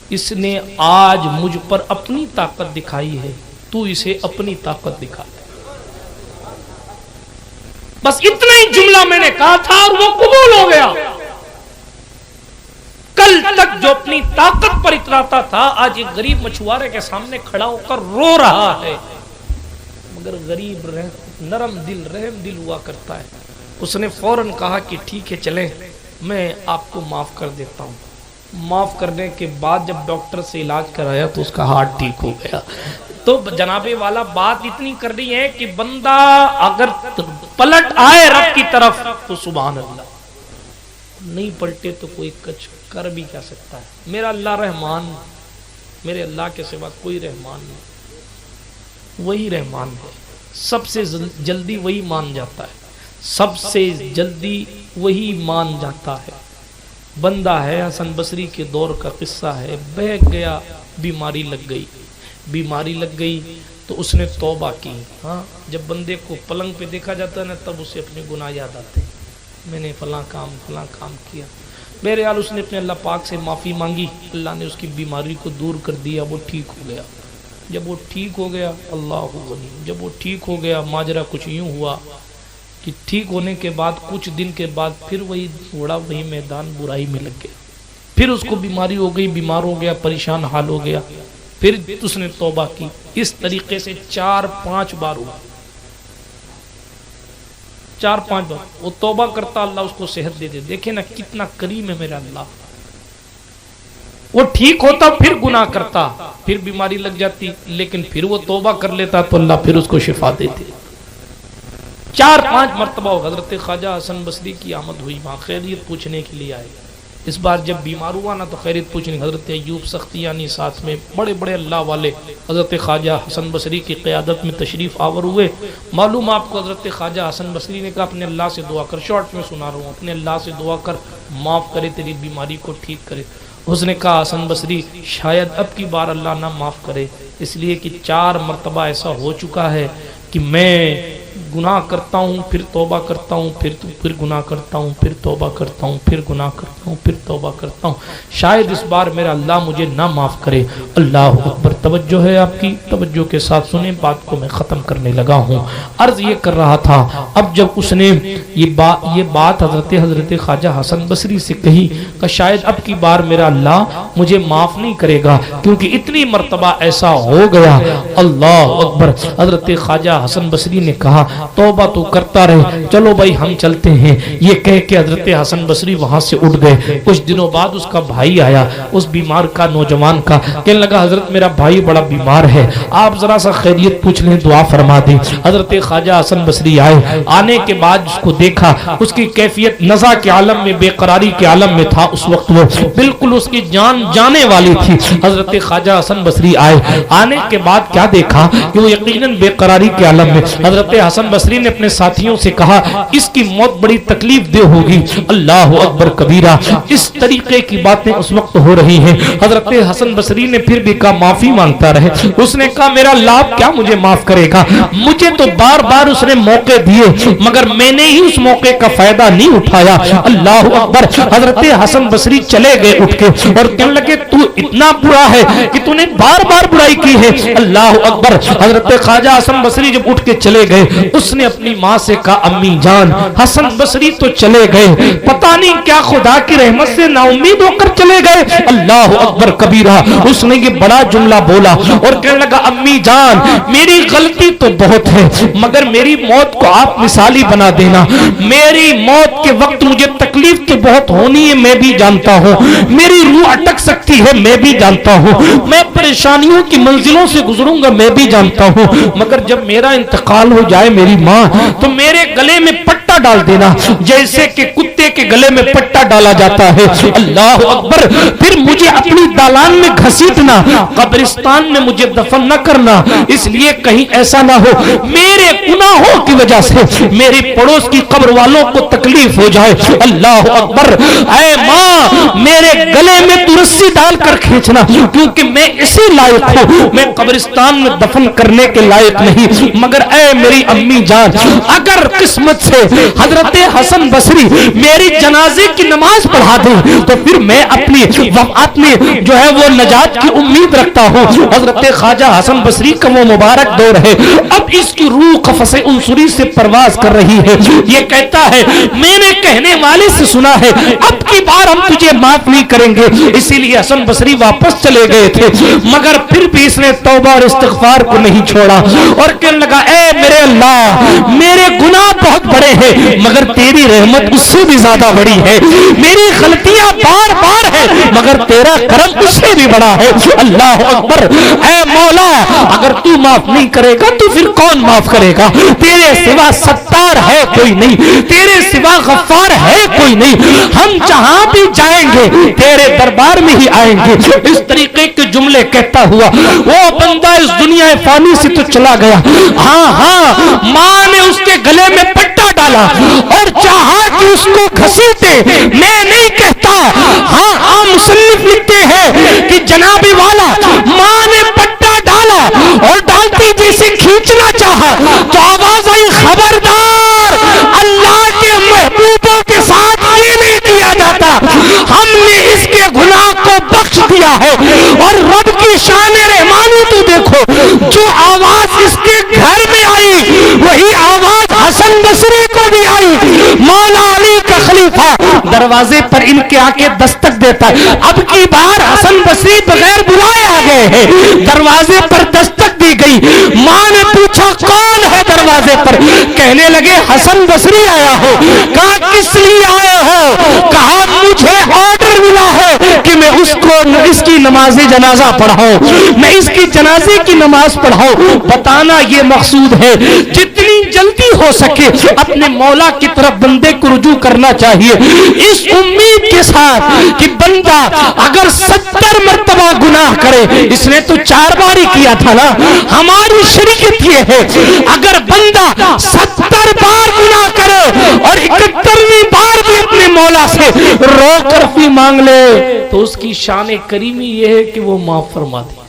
اس نے آج مجھ پر اپنی طاقت دکھائی ہے، تو اسے اپنی طاقت دکھا دے۔ بس اتنا ہی جملہ میں نے کہا تھا اور وہ قبول ہو گیا۔ کل تک جو اپنی طاقت پر اتراتا تھا، آج ایک غریب مچھوارے کے سامنے کھڑا ہو کر رو رہا ہے، مگر غریب نرم دل، رحم دل ہوا کرتا ہے۔ اس نے فوراً کہا کہ ٹھیک ہے چلیں، میں آپ کو معاف کر دیتا ہوں۔ معاف کرنے کے بعد جب ڈاکٹر سے علاج کرایا تو اس کا ہارٹ ٹھیک ہو گیا۔ تو جناب والا بات اتنی کر رہی ہے کہ بندہ اگر پلٹ آئے رب کی طرف تو سبحان اللہ، نہیں پلٹے تو کوئی کچھ کر بھی کیا سکتا ہے۔ میرا اللہ رحمان، میرے اللہ کے سوا کوئی رحمان نہیں۔ وہی رحمان ہے، سب سے جلدی وہی مان جاتا ہے، سب سے جلدی وہی مان جاتا ہے۔ بندہ ہے، حسن بصری کے دور کا قصہ ہے، بہک گیا، بیماری لگ گئی تو اس نے توبہ کی۔ ہاں، جب بندے کو پلنگ پہ دیکھا جاتا ہے نا، تب اسے اپنے گناہ یاد آتے ہیں، میں نے فلاں کام کیا۔ بہرحال اس نے اپنے اللہ پاک سے معافی مانگی، اللہ نے اس کی بیماری کو دور کر دیا، وہ ٹھیک ہو گیا۔ جب وہ ٹھیک ہو گیا، اللہ غنی، جب وہ ٹھیک ہو گیا، ماجرا کچھ یوں ہوا کہ ٹھیک ہونے کے بعد کچھ دن کے بعد پھر وہی گھوڑا وہی میدان برائی میں لگ گیا، پھر اس کو بیماری ہو گئی، بیمار ہو گیا، پریشان حال ہو گیا، پھر اس نے توبہ کی۔ اس طریقے سے 4-5 بار ہوا، 4-5 بار وہ توبہ کرتا، اللہ اس کو صحت دے دے۔ دیکھیں نا کتنا کریم ہے میرا اللہ۔ وہ ٹھیک ہوتا پھر گناہ کرتا، پھر بیماری لگ جاتی، لیکن پھر وہ توبہ کر لیتا تو اللہ پھر اس کو شفا دیتے۔ 4-5 مرتبہ حضرت خواجہ حسن بصری کی آمد ہوئی، وہاں خیریت پوچھنے کے لیے آئے۔ اس بار جب بیمار ہوا نا تو خیریت پوچھنے، حضرت ایوب سختیانی ساتھ میں بڑے بڑے اللہ والے حضرت خواجہ حسن بصری کی قیادت میں تشریف آور ہوئے۔ معلوم آپ کو حضرت خواجہ حسن بصری نے کہا اپنے اللہ سے دعا کر، شارٹ میں سنا رہا ہوں، اپنے اللہ سے دعا کر، معاف کرے، تیری بیماری کو ٹھیک کرے۔ اس نے کہا حسن بصری شاید اب کی بار اللہ نہ معاف کرے، اس لیے کہ 4 مرتبہ ایسا ہو چکا ہے کہ میں گناہ کرتا ہوں، پھر توبہ کرتا ہوں، پھر گناہ کرتا ہوں، پھر توبہ کرتا ہوں، پھر گناہ کرتا ہوں، پھر توبہ کرتا ہوں، شاید اس بار میرا اللہ مجھے نہ معاف کرے۔ اللہ اکبر، توجہ ہے آپ کی، توجہ کے ساتھ سنیں، بات کو میں ختم کرنے لگا ہوں۔ عرض یہ کر رہا تھا، اب جب اس نے یہ بات حضرت خواجہ حسن بصری سے کہی کہ شاید اب کی بار میرا اللہ مجھے معاف نہیں کرے گا کیونکہ اتنی مرتبہ ایسا ہو گیا۔ اللہ اکبر، حضرت خواجہ حسن بصری نے کہا توبہ تو کرتا رہے، چلو بھائی ہم چلتے ہیں۔ یہ کہہ کے حضرت حسن بصری وہاں سے اٹھ گئے۔ کچھ دنوں بعد اس کا بھائی آیا، اس بیمار کا، نوجوان کا، کہنے لگا حضرت میرا بھائی بڑا بیمار ہے، آپ ذرا سا خیریت پوچھ لیں، دعا فرما دیں۔ حضرت خواجہ حسن بصری آئے، آنے کے بعد اس کو دیکھا، اس کی کیفیت نزع کے عالم میں، بے قراری کے عالم میں تھا اس وقت، وہ بالکل اس کی جان جانے والی تھی۔ حضرت خواجہ حسن بصری آئے، آنے کے بعد کیا دیکھا کہ وہ یقیناً بے قراری کے عالم میں۔ حضرت حسن بصری نے اپنے ساتھیوں سے کہا اس کی موت بڑی تکلیف دہ ہوگی۔ اللہ اکبر کبیرہ، اس طریقے کی باتیں اس وقت ہو رہی ہیں۔ حضرت حسن بصری نے پھر بھی کہا معافی مانگتا رہے۔ اس نے کہا میرا اللہ کیا مجھے معاف کرے گا، مجھے تو بار بار اس نے موقع دیے مگر میں نے ہی اس موقع کا فائدہ نہیں اٹھایا۔ اللہ اکبر، حضرت حسن بصری چلے گئے اٹھ کے اور کہنے لگے تو اتنا برا ہے کہ تو نے بار بار برائی کی ہے۔ اللہ اکبر، حضرت خواجہ حسن بصری جب اٹھ کے چلے گئے، اس نے اپنی ماں سے کہا امی جان حسن بصری تو چلے گئے، پتہ نہیں کیا خدا کی رحمت سے نا امید ہو کر چلے گئے۔ اللہ اکبر کبیرہ، اس نے یہ بڑا جملہ بولا اور کہنے لگا امی جان میری غلطی تو بہت ہے مگر میری موت کو آپ مثالی بنا دینا، میری موت کے وقت مجھے تکلیف تو بہت ہونی ہے میں بھی جانتا ہوں، میری روح اٹک سکتی ہے میں بھی جانتا ہوں، میں پریشانیوں کی منزلوں سے گزروں گا میں بھی جانتا ہوں، مگر جب میرا انتقال ہو جائے میری ماں تو میرے گلے میں پٹا ڈال دینا جیسے کہ کتے کے گلے میں پٹا ڈالا جاتا ہے۔ اللہ اکبر، پھر مجھے اپنی دالان میں گھسیٹنا، قبرستان میں مجھے دفن نہ کرنا، اس لیے کہیں ایسا نہ ہو میرے گناہوں کی وجہ سے میری پڑوس کی قبر والوں کو تکلیف ہو جائے۔ اللہ اکبر، اے ماں میرے گلے میں تو رسی ڈال کر کھینچنا کیونکہ میں اسی لائق ہوں، میں قبرستان میں دفن کرنے کے لائق نہیں، مگر اے میری امی جان اگر قسمت سے حضرت حسن بصری میری جنازے کی نماز پڑھا دیں تو پھر میں اپنی جو ہے وہ نجات کی امید رکھتا ہوں۔ حضرت خواجہ حسن بصری کا وہ مبارک دور ہے، اب اس کی روح قفس عنصری سے پرواز کر رہی ہے، یہ کہتا ہے میں نے کہنے والے سے سنا ہے اب کی بار ہم تجھے معاف نہیں کریں گے، اسی لیے حسن بصری واپس چلے گئے تھے مگر پھر بھی اس نے توبہ اور استغفار کو نہیں چھوڑا اور کہنے لگا اے میرے اللہ میرے گناہ بہت بڑے ہیں ہیں مگر تیری رحمت اس سے بھی زیادہ بڑی ہے، میری غلطیاں بار بار ہیں مگر تیرا کرم اس سے بھی بڑا ہے۔ اللہ اکبر۔ اے مولا اگر تو معاف نہیں کرے گا تو پھر کون معاف کرے گا؟ تیرے سوا ستار ہے کوئی نہیں، تیرے سوا غفار ہے کوئی نہیں، ہم جہاں بھی جائیں گے تیرے دربار میں ہی آئیں گے۔ اس طریقے کے جملے کہتا ہوا وہ بندہ اس دنیا فانی سے تو چلا گیا، ہاں ماں نے اس کے گلے میں پٹا ڈالا اور چاہا کہ اس کو گھسیٹے، میں نہیں کہتا، ہاں مصنف لکھتے ہیں کہ جناب والا ماں نے پٹا ڈالا اور ڈالتی جیسے کھینچنا چاہا تو آواز آئی خبردار، اللہ کے محبوبوں کے ساتھ یہ نہیں کیا جاتا، ہم نے اس کے گناہ کو بخش دیا ہے۔ اور رب کی شان رحمانی تو دیکھو، جو آواز اس کے گھر میں آئی وہی آواز حسن بصری کو بھی آئی۔ مولا علی کا خلیفہ دروازے پر ان کے آ کے دستک دیتا ہے، اب کی بار حسن بصری بغیر بلائے آ گئے ہیں، دروازے پر دستک دی گئی، ماں نے پوچھا کون ہے دروازے پر؟ کہنے لگے حسن بصری آیا ہو۔ کہا کس لیے آئے ہو؟ کہا مجھے آرڈر ملا ہے کہ میں اس کی نماز جنازہ پڑھاؤں، میں اس کی جنازے کی نماز پڑھاؤں۔ بتانا یہ مقصود ہے جتنی جلدی ہو سکے اپنے مولا کی طرف بندے کو رجوع کرنا چاہیے، اس امید کے ساتھ کہ بندہ اگر 70 مرتبہ گناہ کرے، اس نے تو 4 بار ہی کیا تھا نا، ہماری شریعت یہ ہے اگر بندہ 70 بار گناہ کرے اور 71ویں بار بھی اپنے مولا سے رو کر بھی مانگ لے تو اس کی شان کریمی یہ ہے کہ وہ معاف فرما دے،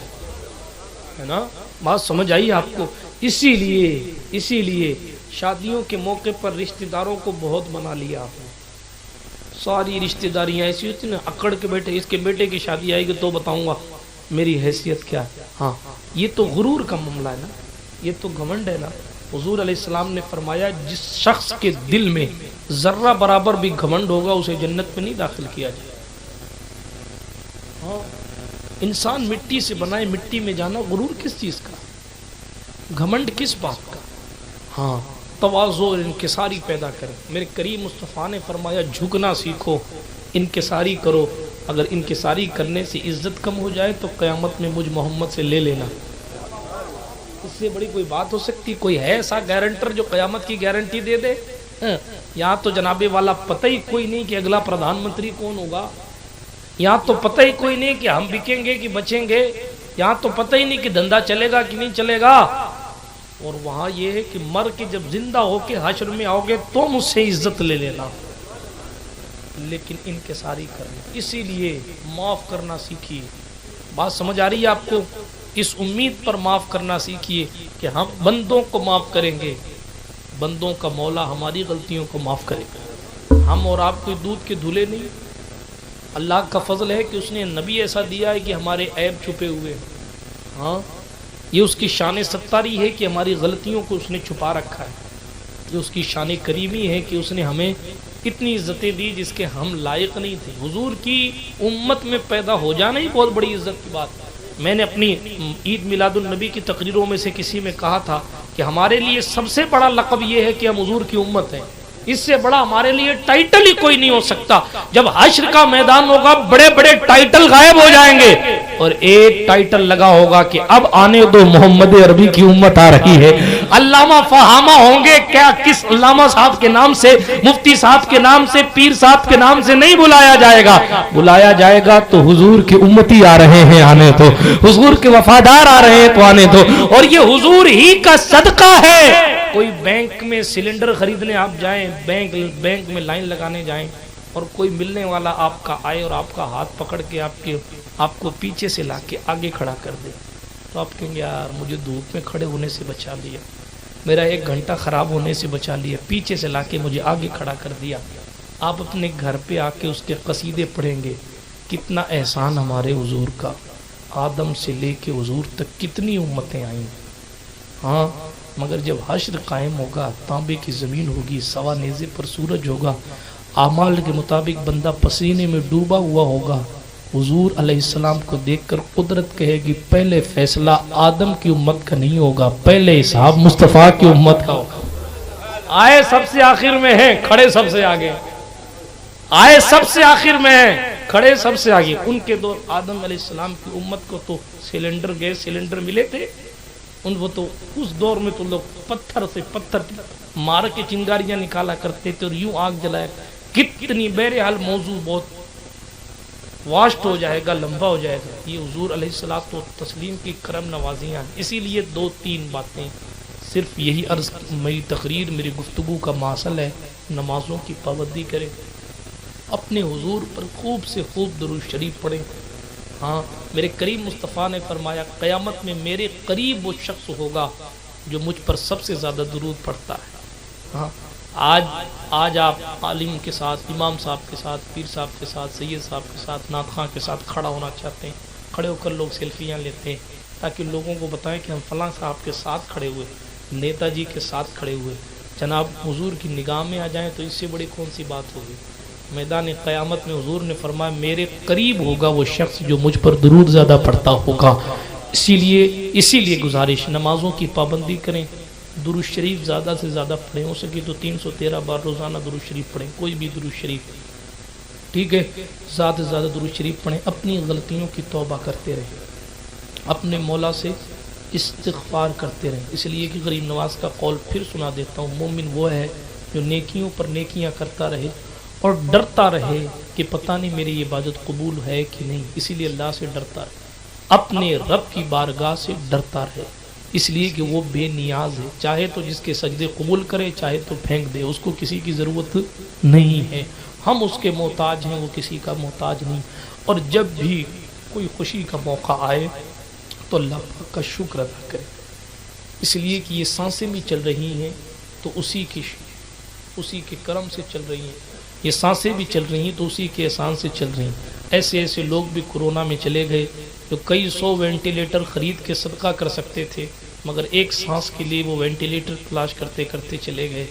ہے نا؟ بات سمجھ آئی آپ کو؟ اسی لیے شادیوں کے موقع پر رشتہ داروں کو بہت بنا لیا آپ نے، ساری رشتہ داریاں ایسی ہوتی ہیں، اکڑ کے بیٹھے اس کے بیٹے کی شادی آئے گی تو بتاؤں گا میری حیثیت کیا ہے۔ ہاں یہ تو غرور کا معاملہ ہے نا، یہ تو گھمنڈ ہے نا۔ حضور علیہ السلام نے فرمایا جس شخص کے دل میں ذرہ برابر بھی گھمنڈ ہوگا اسے جنت میں نہیں داخل کیا جائے۔ ہاں انسان مٹی سے بنائے، مٹی میں جانا، غرور کس چیز کا، گھمنڈ کس بات کا؟ ہاں تواضع اور انکساری پیدا کریں۔ میرے کریم مصطفیٰ نے فرمایا جھکنا سیکھو، انکساری کرو، اگر انکساری کرنے سے عزت کم ہو جائے تو قیامت میں مجھ محمد سے لے لینا، اس سے بڑی کوئی بات ہو سکتی؟ کوئی ہے ایسا گارنٹر جو قیامت کی گارنٹی دے دے؟ یہاں تو جناب والا پتہ ہی کوئی نہیں کہ اگلا پردھان منتری کون ہوگا، یہاں تو پتہ ہی کوئی نہیں کہ ہم بکیں گے کہ بچیں گے، یہاں تو پتہ ہی نہیں کہ دھندا چلے گا کہ نہیں چلے گا، اور وہاں یہ ہے کہ مر کے جب زندہ ہو کے حشر میں آؤ گے تو مجھ سے عزت لے لینا، لیکن انکساری کرنا۔ اسی لیے معاف کرنا سیکھیے۔ بات سمجھ آ رہی ہے آپ کو؟ اس امید پر معاف کرنا سیکھیے کہ ہم بندوں کو معاف کریں گے، بندوں کا مولا ہماری غلطیوں کو معاف کرے گا۔ ہم اور آپ کوئی دودھ کے دھلے نہیں، اللہ کا فضل ہے کہ اس نے نبی ایسا دیا ہے کہ ہمارے عیب چھپے ہوئے ہیں۔ ہاں یہ اس کی شان ستاری ہے کہ ہماری غلطیوں کو اس نے چھپا رکھا ہے، یہ اس کی شان کریمی ہے کہ اس نے ہمیں اتنی عزتیں دی جس کے ہم لائق نہیں تھے۔ حضور کی امت میں پیدا ہو جانا ہی بہت بڑی عزت کی بات ہے۔ میں نے اپنی عید میلاد النبی کی تقریروں میں سے کسی میں کہا تھا کہ ہمارے لیے سب سے بڑا لقب یہ ہے کہ ہم حضور کی امت ہیں، اس سے بڑا ہمارے لیے ٹائٹل ہی کوئی نہیں ہو سکتا۔ جب حشر کا میدان ہوگا بڑے بڑے ٹائٹل غائب ہو جائیں گے اور ایک ٹائٹل لگا ہوگا کہ اب آنے دو محمد عربی کی امت آ رہی ہے۔ علامہ فہامہ ہوں گے کیا؟ کس علامہ صاحب کے نام سے، مفتی صاحب کے نام سے، پیر صاحب کے نام سے نہیں بلایا جائے گا، بلایا جائے گا تو حضور کے امتی آ رہے ہیں، آنے دو، حضور کے وفادار آ رہے ہیں تو آنے دو، اور یہ حضور ہی کا صدقہ ہے۔ کوئی بینک میں سلنڈر خریدنے آپ جائیں، بینک میں لائن لگانے جائیں اور کوئی ملنے والا آپ کا آئے اور آپ کا ہاتھ پکڑ کے آپ کو پیچھے سے لا کے آگے کھڑا کر دے تو آپ کہیں گے یار مجھے دھوپ میں کھڑے ہونے سے بچا لیا، میرا 1 گھنٹہ خراب ہونے سے بچا لیا، پیچھے سے لا کے مجھے آگے کھڑا کر دیا۔ آپ اپنے گھر پہ آ کے اس کے قصیدے پڑھیں گے، کتنا احسان ہمارے حضور کا، آدم سے لے کے حضور تک کتنی امتیں آئیں۔ ہاں مگر جب حشر قائم ہوگا، تانبے کی زمین ہوگی، سوا نیزے پر سورج ہوگا، اعمال کے مطابق بندہ پسینے میں ڈوبا ہوا ہوگا، حضور علیہ السلام کو دیکھ کر قدرت کہے گی پہلے فیصلہ آدم کی امت کا نہیں ہوگا، پہلے حساب مصطفیٰ کی امت کا ہوگا۔ آئے سب سے آخر میں ہیں، کھڑے سب سے آگے، آئے سب سے آخر میں ہیں، کھڑے سب سے آگے۔ ان کے دور آدم علیہ السلام کی امت کو تو سلنڈر، گیس سلنڈر ملے تھے، ان وہ تو اس دور میں تو لوگ پتھر سے پتھر مار کے چنگاریاں نکالا کرتے تھے اور یوں آگ جلایا۔ کتنی بہرحال موضوع بہت واسٹ ہو جائے گا، لمبا ہو جائے گا۔ یہ حضور علیہ الصلوۃ والتسلیم کی کرم نوازیاں ہیں۔ اسی لیے دو تین باتیں صرف یہی عرض، میری تقریر میری گفتگو کا ماحصل ہے، نمازوں کی پابندی کریں، اپنے حضور پر خوب سے خوب درود شریف پڑھیں۔ ہاں میرے کریم مصطفیٰ نے فرمایا قیامت میں میرے قریب وہ شخص ہوگا جو مجھ پر سب سے زیادہ درود پڑھتا ہے۔ ہاں آج آپ عالم کے ساتھ، امام صاحب کے ساتھ، پیر صاحب کے ساتھ، سید صاحب کے ساتھ، نعت خواں کے ساتھ کھڑا ہونا چاہتے ہیں، کھڑے ہو کر لوگ سیلفیاں لیتے ہیں تاکہ لوگوں کو بتائیں کہ ہم فلاں صاحب کے ساتھ کھڑے ہوئے، نیتا جی کے ساتھ کھڑے ہوئے، جناب حضور کی نگاہ میں آ جائیں تو اس سے بڑی کون سی بات ہوگی۔ میدان قیامت میں حضور نے فرمایا میرے قریب ہوگا وہ شخص جو مجھ پر درود زیادہ پڑھتا ہوگا۔ اسی لیے گزارش، نمازوں کی پابندی کریں، درود شریف زیادہ سے زیادہ پڑھیں، ہو سکے تو 313 بار روزانہ درود شریف پڑھیں، کوئی بھی درود شریف، ٹھیک ہے، زیادہ سے زیادہ درود شریف پڑھیں، اپنی غلطیوں کی توبہ کرتے رہیں، اپنے مولا سے استغفار کرتے رہیں۔ اس لیے کہ غریب نواز کا قول پھر سنا دیتا ہوں، مومن وہ ہے جو نیکیوں پر نیکیاں کرتا رہے اور ڈرتا رہے کہ پتہ نہیں میری یہ عبادت قبول ہے کہ نہیں، اسی لیے اللہ سے ڈرتا رہے، اپنے رب کی بارگاہ سے ڈرتا رہے، اس لیے کہ وہ بے نیاز ہے، چاہے تو جس کے سجدے قبول کرے، چاہے تو پھینک دے، اس کو کسی کی ضرورت نہیں ہے، ہم اس کے محتاج ہیں، وہ کسی کا محتاج نہیں۔ اور جب بھی کوئی خوشی کا موقع آئے تو اللہ پاک کا شکر ادا کرے، اس لیے کہ یہ سانسیں بھی چل رہی ہیں تو اسی کے کرم سے چل رہی ہیں، یہ سانسیں بھی چل رہی ہیں تو اسی کے احسان سے چل رہی ہیں۔ ایسے لوگ بھی کورونا میں چلے گئے جو کئی 100 وینٹیلیٹر خرید کے صدقہ کر سکتے تھے، مگر ایک سانس کے لیے وہ وینٹیلیٹر تلاش کرتے کرتے چلے گئے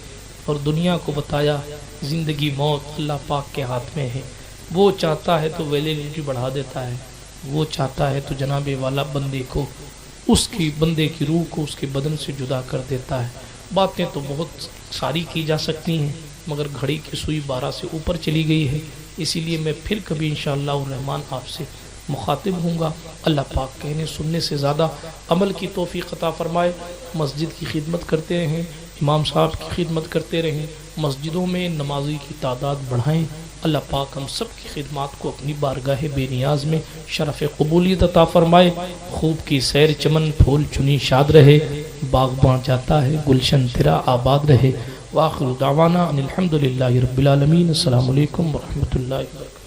اور دنیا کو بتایا زندگی موت اللہ پاک کے ہاتھ میں ہے، وہ چاہتا ہے تو ویلیڈیٹی بڑھا دیتا ہے، وہ چاہتا ہے تو جناب والا بندے کو، اس کی بندے کی روح کو اس کے بدن سے جدا کر دیتا ہے۔ باتیں تو بہت ساری کی جا سکتی ہیں مگر گھڑی کی سوئی 12 سے اوپر چلی گئی ہے، اسی لیے میں پھر کبھی انشاءاللہ الرحمن آپ سے مخاطب ہوں گا۔ اللہ پاک کہنے سننے سے زیادہ عمل کی توفیق عطا فرمائے۔ مسجد کی خدمت کرتے رہیں، امام صاحب کی خدمت کرتے رہیں، مسجدوں میں نمازی کی تعداد بڑھائیں۔ اللہ پاک ہم سب کی خدمات کو اپنی بارگاہ بے نیاز میں شرف قبولیت عطا فرمائے۔ خوب کی سیر چمن پھول چنی شاد رہے، باغباں جاتا ہے گلشن تیرا آباد رہے۔ وآخر دعوانا ان الحمدللہ رب العالمین۔ السلام علیکم ورحمۃ اللہ وبرکاتہ۔